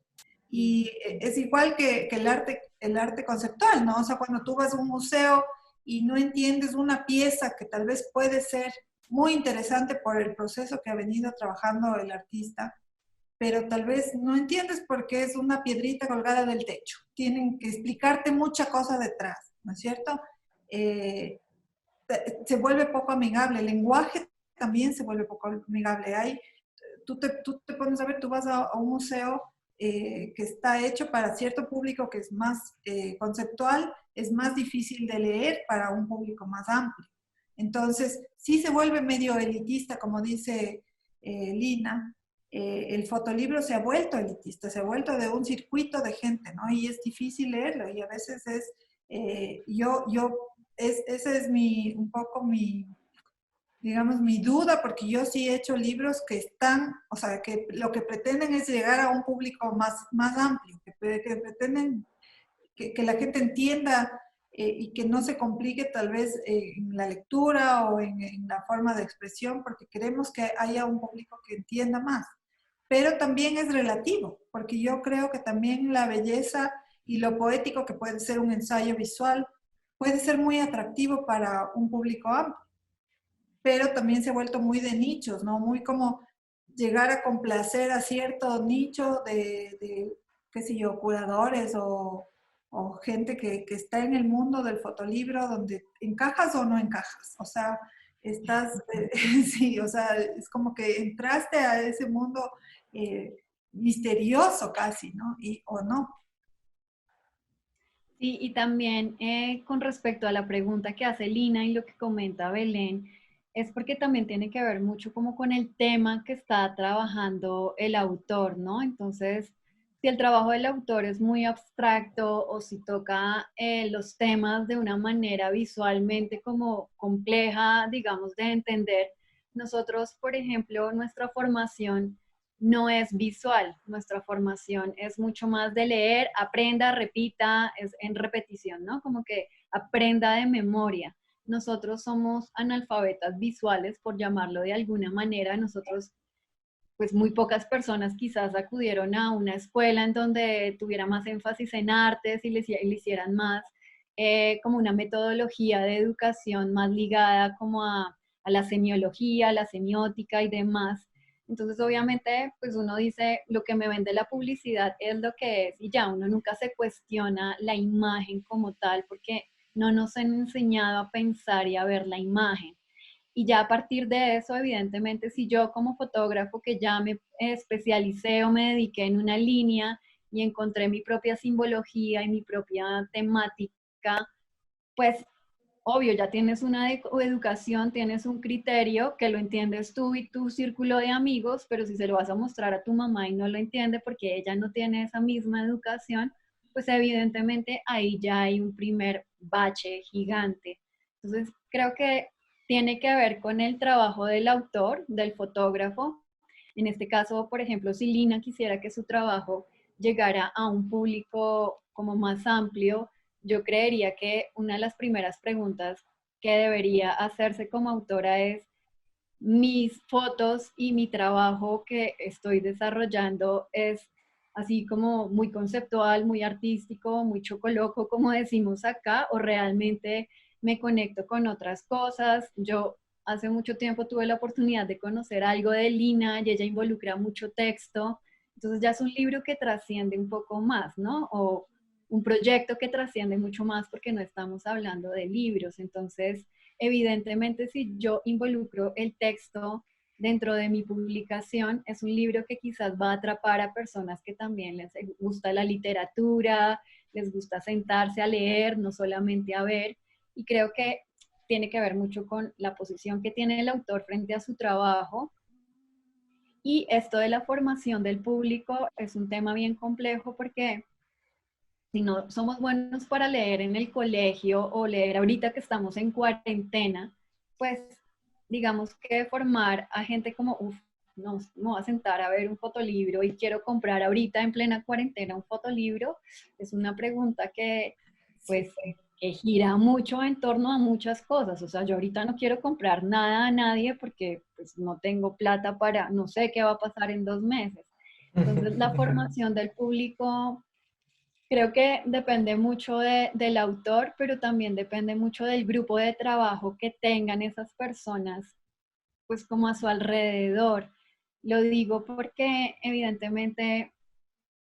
Y es igual que el arte conceptual, ¿no? O sea, cuando tú vas a un museo y no entiendes una pieza que tal vez puede ser muy interesante por el proceso que ha venido trabajando el artista, pero tal vez no entiendes por qué es una piedrita colgada del techo. Tienen que explicarte mucha cosa detrás, ¿no es cierto? Eh, Se vuelve poco amigable, el lenguaje también se vuelve poco amigable. Tú te pones a ver, tú vas a un museo que está hecho para cierto público que es más conceptual, es más difícil de leer para un público más amplio. Entonces, sí se vuelve medio elitista, como dice Lina. El fotolibro se ha vuelto elitista, se ha vuelto de un circuito de gente, ¿no? Y es difícil leerlo y a veces esa es un poco digamos, mi duda, porque yo sí he hecho libros que están, o sea, que lo que pretenden es llegar a un público más amplio, que pretenden que la gente entienda y que no se complique tal vez en la lectura o en la forma de expresión, porque queremos que haya un público que entienda más. Pero también es relativo, porque yo creo que también la belleza y lo poético que puede ser un ensayo visual puede ser muy atractivo para un público amplio, pero también se ha vuelto muy de nichos, ¿no? Muy como llegar a complacer a cierto nicho de qué sé yo, curadores o gente que está en el mundo del fotolibro donde encajas o no encajas. O sea, sí, o sea, es como que entraste a ese mundo eh, misterioso casi, ¿no? O no. Sí, y también con respecto a la pregunta que hace Lina y lo que comenta Belén, es porque también tiene que ver mucho como con el tema que está trabajando el autor, ¿no? Entonces, si el trabajo del autor es muy abstracto o si toca los temas de una manera visualmente como compleja, digamos, de entender, nosotros, por ejemplo, nuestra formación no es visual. Nuestra formación es mucho más de leer, aprenda, repita, es en repetición, ¿no? Como que aprenda de memoria. Nosotros somos analfabetas visuales, por llamarlo de alguna manera. Nosotros, pues muy pocas personas quizás acudieron a una escuela en donde tuviera más énfasis en artes y le hicieran más como una metodología de educación más ligada como a la semiología, la semiótica y demás. Entonces, obviamente, pues uno dice, lo que me vende la publicidad es lo que es y ya, uno nunca se cuestiona la imagen como tal porque no nos han enseñado a pensar y a ver la imagen. Y ya a partir de eso, evidentemente, si yo como fotógrafo que ya me especialicé o me dediqué en una línea y encontré mi propia simbología y mi propia temática, pues obvio, ya tienes una educación, tienes un criterio que lo entiendes tú y tu círculo de amigos, pero si se lo vas a mostrar a tu mamá y no lo entiende porque ella no tiene esa misma educación, pues evidentemente ahí ya hay un primer bache gigante. Entonces, creo que tiene que ver con el trabajo del autor, del fotógrafo. En este caso, por ejemplo, si Lina quisiera que su trabajo llegara a un público como más amplio, yo creería que una de las primeras preguntas que debería hacerse como autora es: mis fotos y mi trabajo que estoy desarrollando es así como muy conceptual, muy artístico, muy chocoloco, como decimos acá, o realmente me conecto con otras cosas. Yo hace mucho tiempo tuve la oportunidad de conocer algo de Lina y ella involucra mucho texto, entonces ya es un libro que trasciende un poco más, ¿no? O un proyecto que trasciende mucho más porque no estamos hablando de libros. Entonces, evidentemente, si yo involucro el texto dentro de mi publicación, es un libro que quizás va a atrapar a personas que también les gusta la literatura, les gusta sentarse a leer, no solamente a ver, y creo que tiene que ver mucho con la posición que tiene el autor frente a su trabajo. Y esto de la formación del público es un tema bien complejo porque si no somos buenos para leer en el colegio o leer ahorita que estamos en cuarentena, pues digamos que formar a gente como, uff, no, me voy a sentar a ver un fotolibro y quiero comprar ahorita en plena cuarentena un fotolibro, es una pregunta que pues que gira mucho en torno a muchas cosas. O sea, yo ahorita no quiero comprar nada a nadie porque pues no tengo plata para, no sé qué va a pasar en 2 meses. Entonces, la formación del público creo que depende mucho del autor, pero también depende mucho del grupo de trabajo que tengan esas personas, pues como a su alrededor. Lo digo porque evidentemente,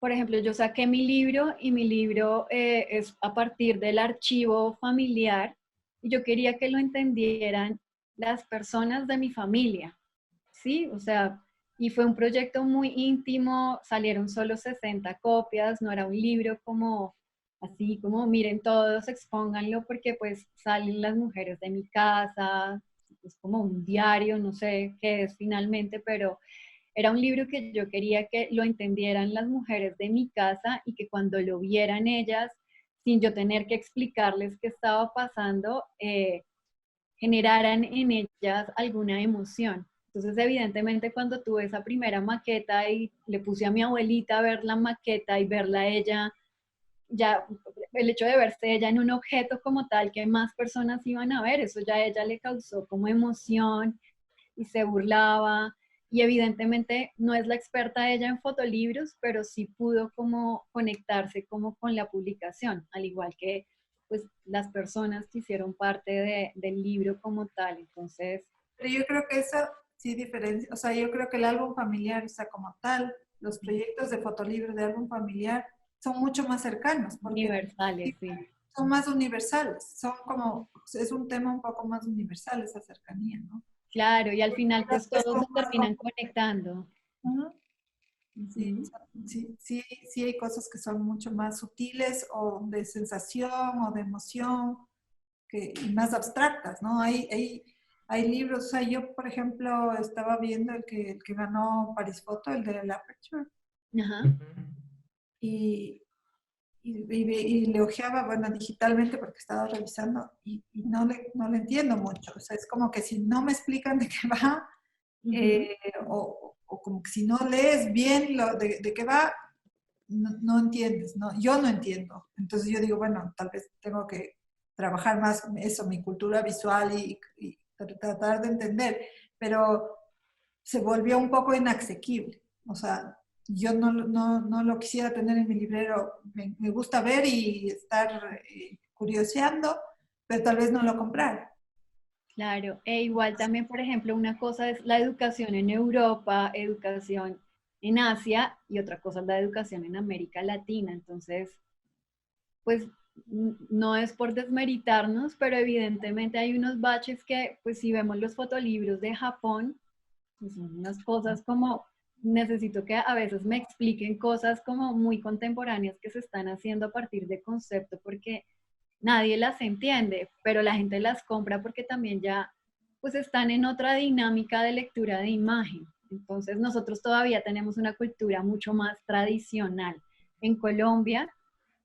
por ejemplo, yo saqué mi libro y mi libro es a partir del archivo familiar y yo quería que lo entendieran las personas de mi familia, ¿sí? O sea, y fue un proyecto muy íntimo, salieron solo 60 copias, no era un libro como así como miren todos, expónganlo porque pues salen las mujeres de mi casa, es como un diario, no sé qué es finalmente, pero era un libro que yo quería que lo entendieran las mujeres de mi casa y que cuando lo vieran ellas, sin yo tener que explicarles qué estaba pasando, generaran en ellas alguna emoción. Entonces, evidentemente, cuando tuve esa primera maqueta y le puse a mi abuelita a ver la maqueta y verla a ella, ya el hecho de verse ella en un objeto como tal que más personas iban a ver, eso ya a ella le causó como emoción y se burlaba. Y evidentemente no es la experta ella en fotolibros, pero sí pudo como conectarse como con la publicación, al igual que pues las personas que hicieron parte del libro como tal. Entonces, Pero yo creo que eso sí diferencia, o sea, yo creo que el álbum familiar, o sea, como tal, los proyectos de fotolibro de álbum familiar son mucho más cercanos, porque universales, sí. son más universales, son como, es un tema un poco más universal esa cercanía, ¿no? Claro, y al final Creo pues que es todos se como más terminan conectando. Ujú. Sí, Ujú. sí, sí, sí hay cosas que son mucho más sutiles o de sensación o de emoción y más abstractas, ¿no? Hay libros, o sea, yo por ejemplo estaba viendo el que ganó Paris Photo, el de la Aperture, Ajá. y, y le ojeaba, bueno, digitalmente porque estaba revisando y no le entiendo mucho, o sea, es como que si no me explican de qué va, Ujú. eh, o como que si no lees bien de qué va, no entiendes, ¿no? Yo no entiendo. Entonces yo digo, bueno, tal vez tengo que trabajar más eso, mi cultura visual y tratar de entender, pero se volvió un poco inasequible. O sea, yo no lo quisiera tener en mi librero. Me gusta ver y estar curioseando, pero tal vez no lo comprar. Claro, e igual también, por ejemplo, una cosa es la educación en Europa, educación en Asia y otra cosa es la educación en América Latina. Entonces, pues no es por desmeritarnos, pero evidentemente hay unos baches que, pues si vemos los fotolibros de Japón, pues son unas cosas como, necesito que a veces me expliquen cosas como muy contemporáneas que se están haciendo a partir de concepto, porque nadie las entiende, pero la gente las compra porque también ya pues están en otra dinámica de lectura de imagen. Entonces nosotros todavía tenemos una cultura mucho más tradicional. En Colombia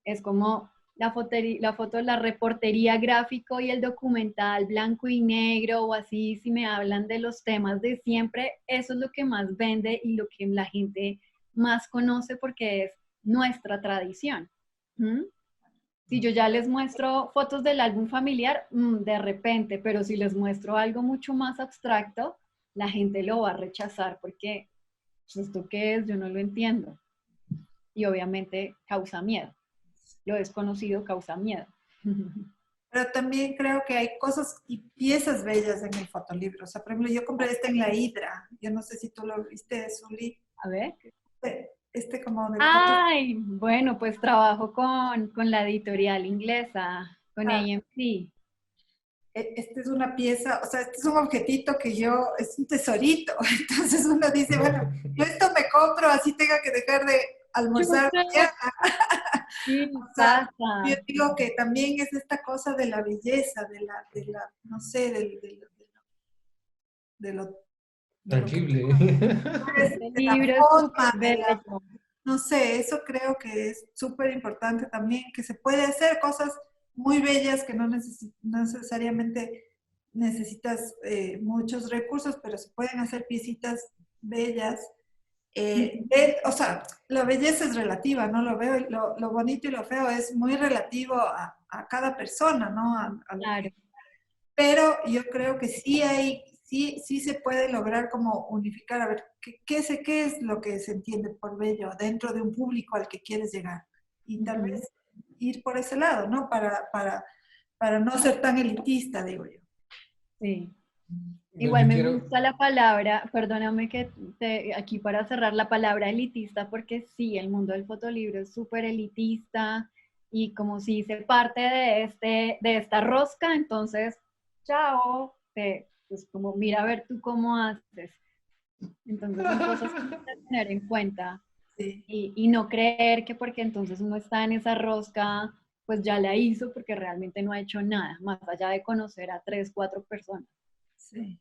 es como la reportería gráfico y el documental blanco y negro o así, si me hablan de los temas de siempre, eso es lo que más vende y lo que la gente más conoce porque es nuestra tradición. ¿Mm? Si yo ya les muestro fotos del álbum familiar, de repente, pero si les muestro algo mucho más abstracto, la gente lo va a rechazar porque, pues, ¿esto qué es? Yo no lo entiendo. Y obviamente causa miedo. Lo desconocido causa miedo. Pero también creo que hay cosas y piezas bellas en el fotolibro. O sea, por ejemplo, yo compré este en la Hidra. Yo no sé si tú lo viste, Zuli. A ver. Este como de fotos. Ay, bueno, pues trabajo con la editorial inglesa, con Ah, AMC. Este es una pieza, o sea, este es un objetito que yo, es un tesorito. Entonces uno dice, bueno, yo esto me compro, así tenga que dejar de Yo almorzar sé, mañana. sí, O sea, yo pasa. digo que también es esta cosa de la belleza, no sé, de lo, de lo que tú Tangible. ves, Este de la libro es súper forma, bello. no sé, eso creo que es súper importante también, que se puede hacer cosas muy bellas que no necesariamente necesitas muchos recursos, pero se pueden hacer piecitas bellas. O sea, la belleza es relativa, ¿no? Lo veo, lo bonito y lo feo es muy relativo a cada persona, ¿no? A lo Claro. que, pero yo creo que sí se puede lograr como unificar, a ver, ¿qué es lo que se entiende por bello dentro de un público al que quieres llegar? Y tal Ujú. vez ir por ese lado, ¿no? Para no ser tan elitista, digo yo. Sí. No, Igual yo me quiero, gusta la palabra, perdóname que aquí para cerrar la palabra elitista, porque sí, el mundo del fotolibro es súper elitista y como si se parte de esta rosca, entonces, chao, pues como mira a ver tú cómo haces. Entonces son cosas que hay que tener en cuenta Sí, y no creer que porque entonces uno está en esa rosca, pues ya la hizo porque realmente no ha hecho nada, más allá de conocer a 3, 4 personas. sí.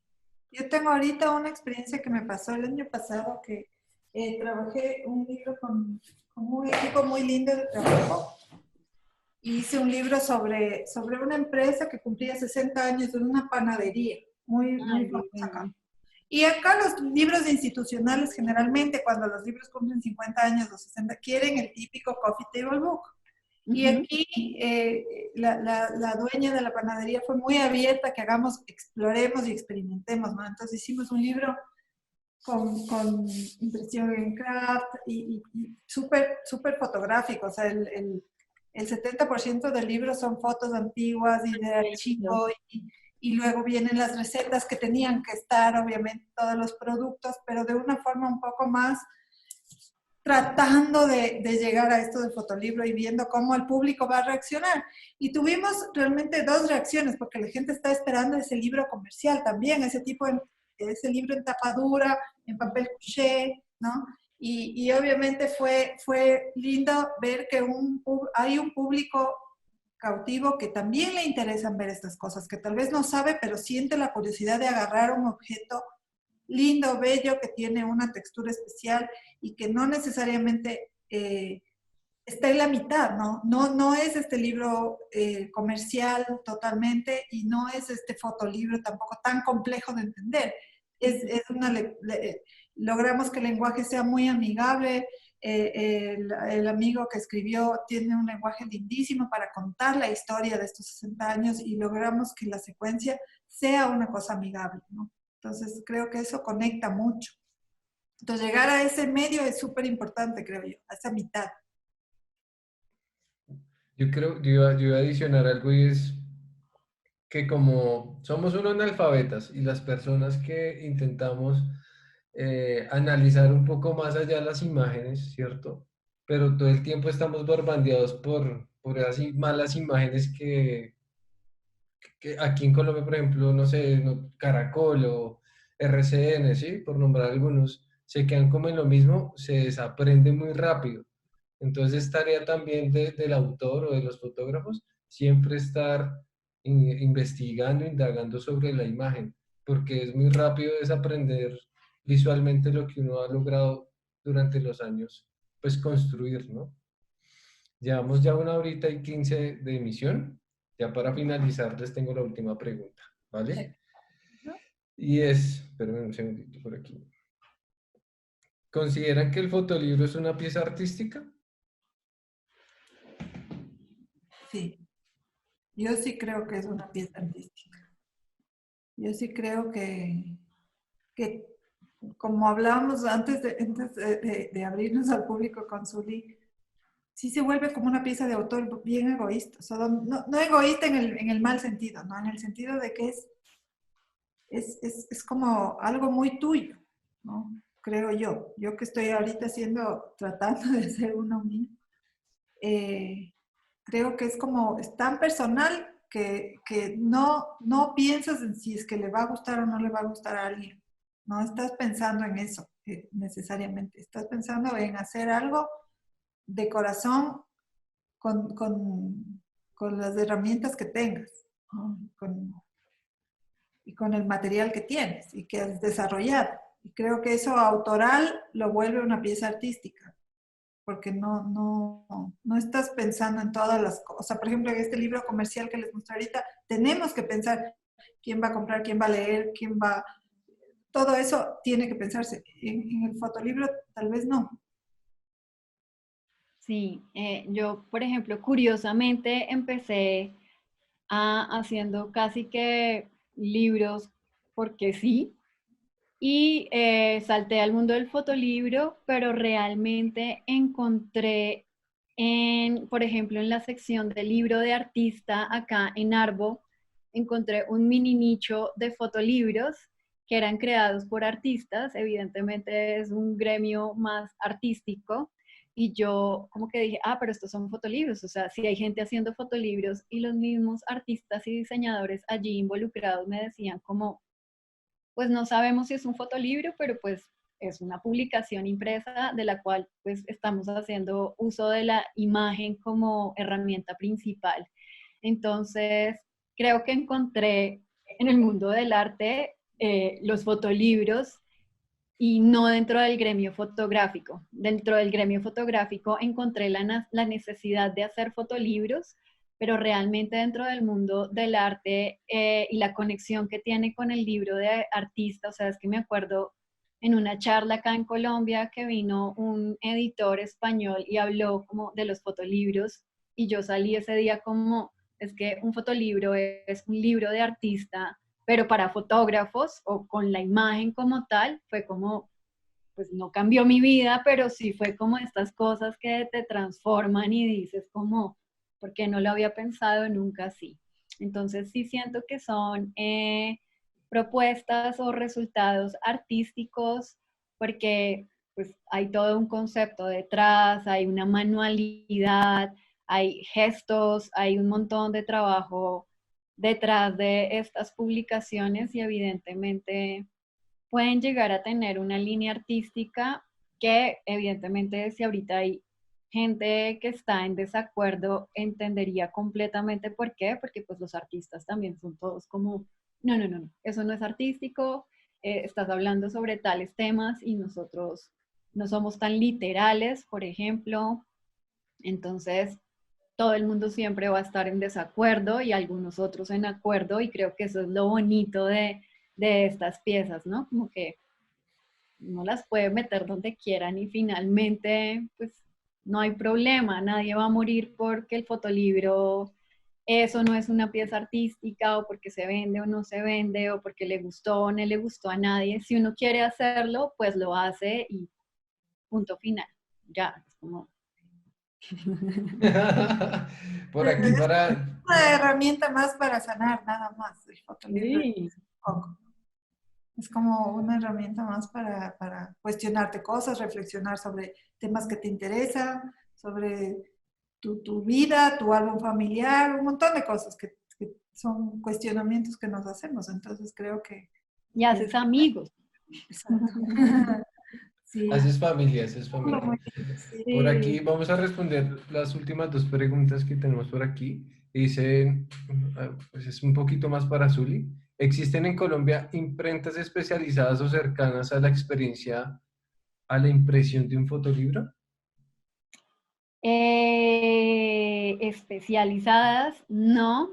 Yo tengo ahorita una experiencia que me pasó el año pasado que trabajé un libro con un equipo muy lindo de trabajo. Hice un libro sobre una empresa que cumplía 60 años en una panadería muy Ay, famosa acá. divino. Y acá los libros institucionales generalmente cuando los libros cumplen 50 años o 60 quieren el típico coffee table book. Y Ujú. aquí la dueña de la panadería fue muy abierta que hagamos, exploremos y experimentemos, ¿no? Entonces hicimos un libro con impresión en craft y súper fotográfico. O sea, el 70% del libro son fotos antiguas y de Qué lindo. archivo y luego vienen las recetas que tenían que estar, obviamente, todos los productos, pero de una forma un poco más tratando de llegar a esto del fotolibro y viendo cómo el público va a reaccionar. Y tuvimos realmente dos reacciones, porque la gente está esperando ese libro comercial también, ese libro en tapa dura, en papel couché, ¿no? Y obviamente fue lindo ver que hay un público cautivo que también le interesan ver estas cosas, que tal vez no sabe, pero siente la curiosidad de agarrar un objeto lindo, bello, que tiene una textura especial y que no necesariamente está en la mitad, ¿no? No es este libro comercial totalmente y no es este fotolibro tampoco tan complejo de entender. Logramos que el lenguaje sea muy amigable. El amigo que escribió tiene un lenguaje lindísimo para contar la historia de estos 60 años y logramos que la secuencia sea una cosa amigable, ¿no? Entonces creo que eso conecta mucho. Entonces llegar a ese medio es súper importante, creo yo, a esa mitad. yo iba a adicionar algo y es que como somos unos analfabetas y las personas que intentamos analizar un poco más allá las imágenes, ¿cierto? Pero todo el tiempo estamos bombardeados por esas malas imágenes que aquí en Colombia, por ejemplo, no sé, Caracol o RCN, ¿sí? Por nombrar algunos, se quedan como en lo mismo, se desaprende muy rápido. Entonces, tarea también del autor o de los fotógrafos siempre estar investigando, indagando sobre la imagen, porque es muy rápido desaprender visualmente lo que uno ha logrado durante los años, pues construir, ¿no? Llevamos ya 1 hora y 15 de emisión. Ya para finalizar les tengo la última pregunta, ¿vale? Y es, espérenme un segundito por aquí. ¿Consideran que el fotolibro es una pieza artística? Sí, yo sí creo que es una pieza artística. Yo sí creo que como hablábamos antes de abrirnos al público con Zuli, sí se vuelve como una pieza de autor bien egoísta. O sea, no egoísta en el mal sentido, ¿no? En el sentido de que es como algo muy tuyo, ¿no? Creo yo. Yo que estoy ahorita tratando de ser uno mío, creo que es como, es tan personal que no piensas en si es que le va a gustar o no le va a gustar a alguien. No estás pensando en eso necesariamente. Estás pensando en hacer algo de corazón con las herramientas que tengas, ¿no? Y con el material que tienes y que has desarrollado. Y creo que eso autoral lo vuelve una pieza artística, porque no estás pensando en todas las cosas. Por ejemplo, en este libro comercial que les mostré ahorita, tenemos que pensar quién va a comprar, quién va a leer, quién va... Todo eso tiene que pensarse. En el fotolibro tal vez no. Sí, yo, por ejemplo, curiosamente empecé haciendo casi que libros porque sí, y salté al mundo del fotolibro, pero realmente encontré por ejemplo, en la sección del libro de artista acá en Arbo, encontré un mini nicho de fotolibros que eran creados por artistas, evidentemente es un gremio más artístico, y yo como que dije, pero estos son fotolibros, o sea, si hay gente haciendo fotolibros y los mismos artistas y diseñadores allí involucrados me decían como, pues no sabemos si es un fotolibro, pero pues es una publicación impresa de la cual pues estamos haciendo uso de la imagen como herramienta principal. Entonces, creo que encontré en el mundo del arte los fotolibros y no dentro del gremio fotográfico. Dentro del gremio fotográfico encontré la necesidad de hacer fotolibros, pero realmente dentro del mundo del arte y la conexión que tiene con el libro de artista, o sea, es que me acuerdo en una charla acá en Colombia que vino un editor español y habló como de los fotolibros y yo salí ese día como, es que un fotolibro es un libro de artista pero para fotógrafos o con la imagen como tal, fue como, pues no cambió mi vida, pero sí fue como estas cosas que te transforman y dices como, ¿por qué no lo había pensado nunca así? Entonces sí siento que son propuestas o resultados artísticos porque pues hay todo un concepto detrás, hay una manualidad, hay gestos, hay un montón de trabajo detrás de estas publicaciones y evidentemente pueden llegar a tener una línea artística que evidentemente si ahorita hay gente que está en desacuerdo, entendería completamente por qué, porque pues los artistas también son todos como, no, eso no es artístico, estás hablando sobre tales temas y nosotros no somos tan literales, por ejemplo, entonces todo el mundo siempre va a estar en desacuerdo y algunos otros en acuerdo y creo que eso es lo bonito de estas piezas, ¿no? Como que uno las puede meter donde quieran y finalmente pues no hay problema, nadie va a morir porque el fotolibro eso no es una pieza artística o porque se vende o no se vende o porque le gustó o no le gustó a nadie. Si uno quiere hacerlo, pues lo hace y punto final. Ya, es como... Por aquí Es para... una herramienta más para sanar, nada más. El fotolibro es Sí. poco. Es como una herramienta más para cuestionarte cosas, reflexionar sobre temas que te interesan, sobre tu vida, tu álbum familiar, un montón de cosas que son cuestionamientos que nos hacemos. Entonces creo Y que es haces amigos. exacto. Sí, Haces familia, haces muy familia. bien, sí. Por aquí Sí. vamos a responder las últimas 2 preguntas que tenemos por aquí. Dice, pues es un poquito más para Zuli. ¿Existen en Colombia imprentas especializadas o cercanas a la experiencia, a la impresión de un fotolibro? Especializadas, no.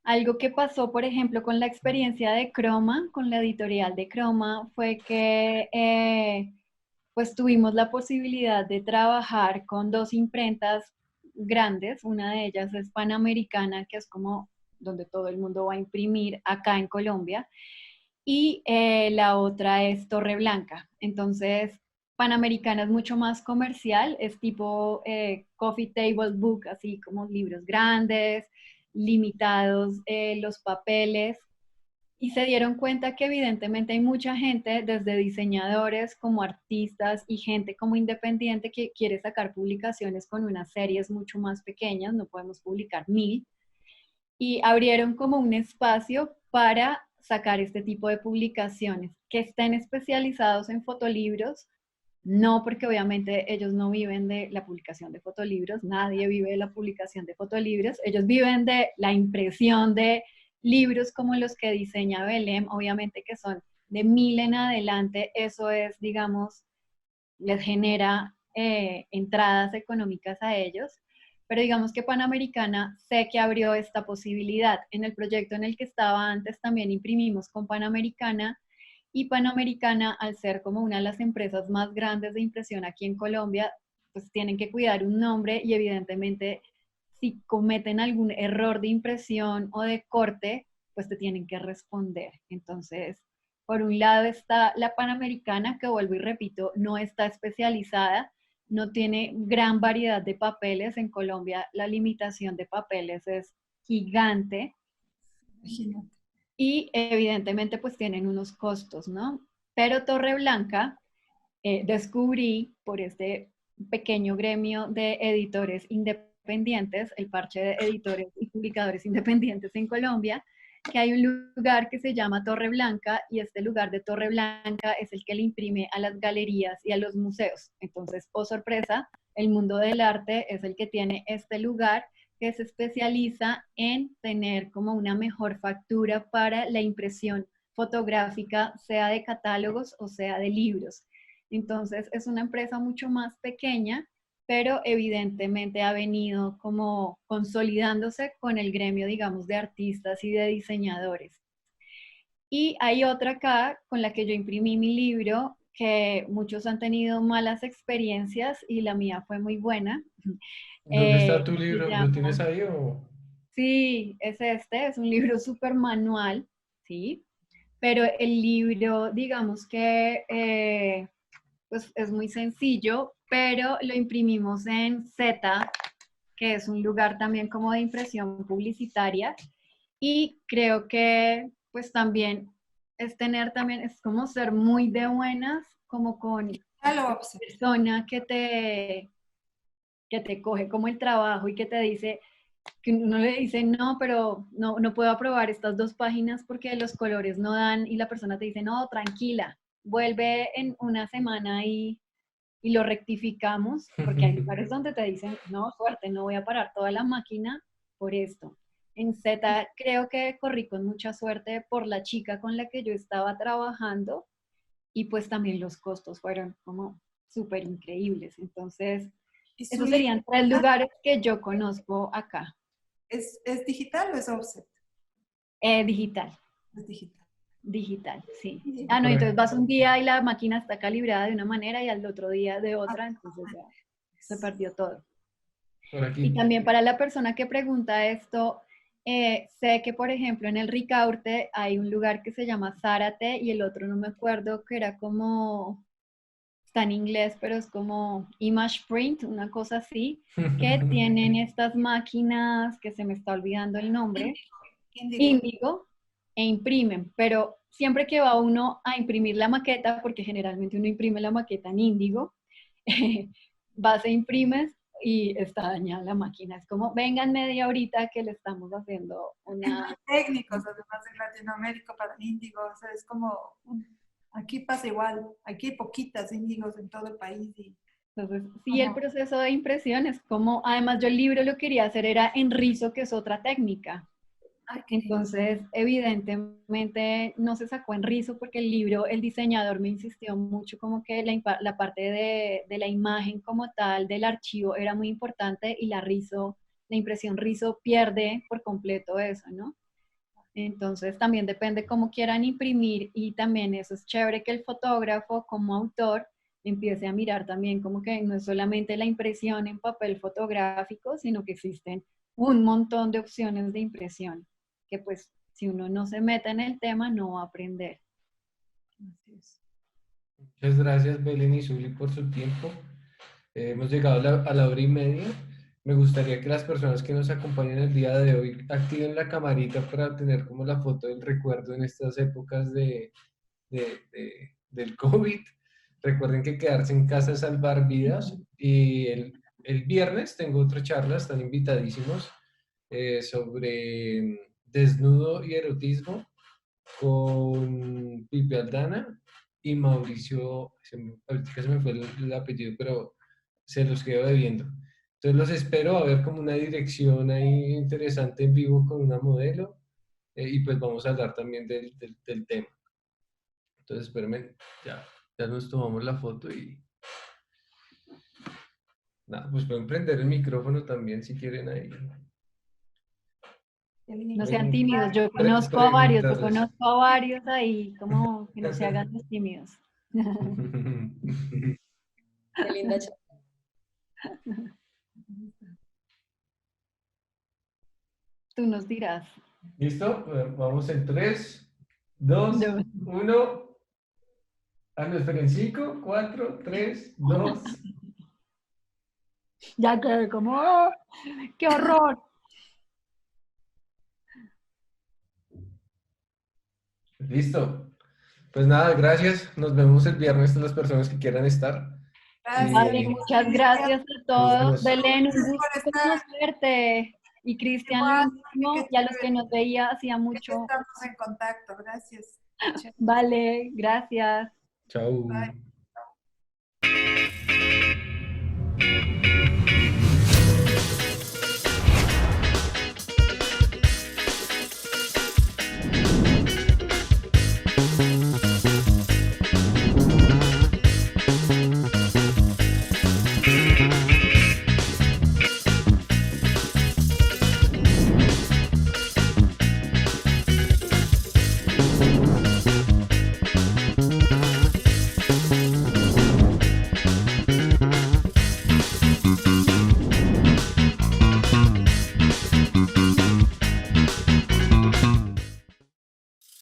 Algo que pasó, por ejemplo, con la experiencia de Croma, con la editorial de Croma, fue que pues tuvimos la posibilidad de trabajar con dos imprentas grandes. Una de ellas es Panamericana, que es como donde todo el mundo va a imprimir acá en Colombia, y la otra es Torre Blanca. Entonces, Panamericana es mucho más comercial, es tipo coffee table book, así como libros grandes, limitados los papeles, y se dieron cuenta que evidentemente hay mucha gente, desde diseñadores como artistas y gente como independiente que quiere sacar publicaciones con unas series mucho más pequeñas, no podemos publicar 1000, y abrieron como un espacio para sacar este tipo de publicaciones que estén especializados en fotolibros. No, porque obviamente ellos no viven de la publicación de fotolibros, nadie vive de la publicación de fotolibros, ellos viven de la impresión de libros como los que diseña Belém, obviamente que son de 1000 en adelante, eso es, digamos, les genera entradas económicas a ellos, pero digamos que Panamericana sé que abrió esta posibilidad. En el proyecto en el que estaba antes también imprimimos con Panamericana, y Panamericana, al ser como una de las empresas más grandes de impresión aquí en Colombia, pues tienen que cuidar un nombre y evidentemente si cometen algún error de impresión o de corte, pues te tienen que responder. Entonces, por un lado está la Panamericana, que vuelvo y repito, no está especializada, no tiene gran variedad de papeles. En Colombia la limitación de papeles es gigante. Imagínate. Y evidentemente pues tienen unos costos, ¿no? Pero Torre Blanca, descubrí por este pequeño gremio de editores independientes, el parche de editores y publicadores independientes en Colombia, que hay un lugar que se llama Torre Blanca, y este lugar de Torre Blanca es el que le imprime a las galerías y a los museos. Entonces, oh sorpresa, el mundo del arte es el que tiene este lugar, que se especializa en tener como una mejor factura para la impresión fotográfica, sea de catálogos o sea de libros. Entonces es una empresa mucho más pequeña, pero evidentemente ha venido como consolidándose con el gremio, digamos, de artistas y de diseñadores. Y hay otra acá con la que yo imprimí mi libro, que muchos han tenido malas experiencias y la mía fue muy buena. ¿Dónde está tu Se libro? ¿Lo tienes llama, ahí o...? sí, es un libro súper manual, ¿sí? Pero el libro, digamos que pues es muy sencillo, pero lo imprimimos en Z, que es un lugar también como de impresión publicitaria, y creo que pues también es tener también, es como ser muy de buenas, como con Ya lo esta observé. persona que te coge como el trabajo y que te dice, que uno le dice, no, pero no, no puedo aprobar estas 2 páginas porque los colores no dan, y la persona te dice, no, tranquila, vuelve en una semana y lo rectificamos, porque hay lugares donde te dicen, no, suerte, no voy a parar toda la máquina por esto. En Z creo que corrí con mucha suerte por la chica con la que yo estaba trabajando, y pues también los costos fueron como súper increíbles. Entonces, ¿Y su esos libro serían 3 lugares que yo conozco acá. es digital o es offset? Digital, Es digital. digital, sí. Sí. Ah, no, Por entonces aquí, vas un día y la máquina está calibrada de una manera y al otro día de Ah, otra, entonces ya se perdió todo. por Y aquí. también para la persona que pregunta esto, sé que, por ejemplo, en el Ricaurte hay un lugar que se llama Zárate, y el otro no me acuerdo, que era como, está en inglés, pero es como Image Print, una cosa así, que tienen estas máquinas, que se me está olvidando el nombre, Índigo. Índigo, e imprimen, pero siempre que va uno a imprimir la maqueta, porque generalmente uno imprime la maqueta en Índigo, vas e imprimes y está dañada la máquina. Es como, vengan media horita que le estamos haciendo Es muy una... técnicos, además en Latinoamérica para índigo. O sea, es como, aquí pasa igual. Aquí hay poquitas índigos en todo el país y Entonces, sí, el proceso de impresión es como, además yo el libro lo quería hacer era en rizo, que es otra técnica. Ay, qué lindo. Entonces, evidentemente no se sacó en rizo porque el libro, el diseñador me insistió mucho como que la parte de la imagen como tal del archivo era muy importante y la impresión rizo pierde por completo eso, ¿no? Entonces también depende cómo quieran imprimir y también eso es chévere que el fotógrafo como autor empiece a mirar también como que no es solamente la impresión en papel fotográfico, sino que existen un montón de opciones de impresión, que pues si uno no se mete en el tema no va a aprender. Así es. Muchas gracias, Belén y Zuli, por su tiempo. Hemos llegado a la hora y media. Me gustaría que las personas que nos acompañan el día de hoy activen la camarita para tener como la foto del recuerdo en estas épocas del COVID. Recuerden que quedarse en casa es salvar vidas. Y el viernes tengo otra charla, están invitadísimos, sobre desnudo y erotismo con Pipe Aldana y Mauricio, ahorita se me fue el apellido, pero se los quedo debiendo. Entonces los espero a ver como una dirección ahí interesante en vivo con una modelo, y pues vamos a hablar también del tema. Entonces espérenme, ya nos tomamos la foto y nada, pues pueden prender el micrófono también si quieren ahí. Qué lindo. No sean tímidos, yo Preguntarles. conozco a varios ahí, como que no se hagan los tímidos. Qué linda charla. Tú nos dirás. ¿Listo? Vamos en 3, 2, Yo- 1. Ah, no, esperen, 5, 4, 3, 2. Ya quedé como, ¡oh! ¡Qué horror! Listo. Pues nada, gracias. Nos vemos el viernes a las personas que quieran estar. Gracias. Vale, muchas Cristian. gracias a Nos todos. vemos. Belén, un Gracias gusto por estar. conocerte. Y Cristian, lo Igual, mismo. qué Y a los que chévere. nos veía hacía mucho. Estamos en contacto. Gracias. Qué chévere. Vale, gracias. Chao. Bye.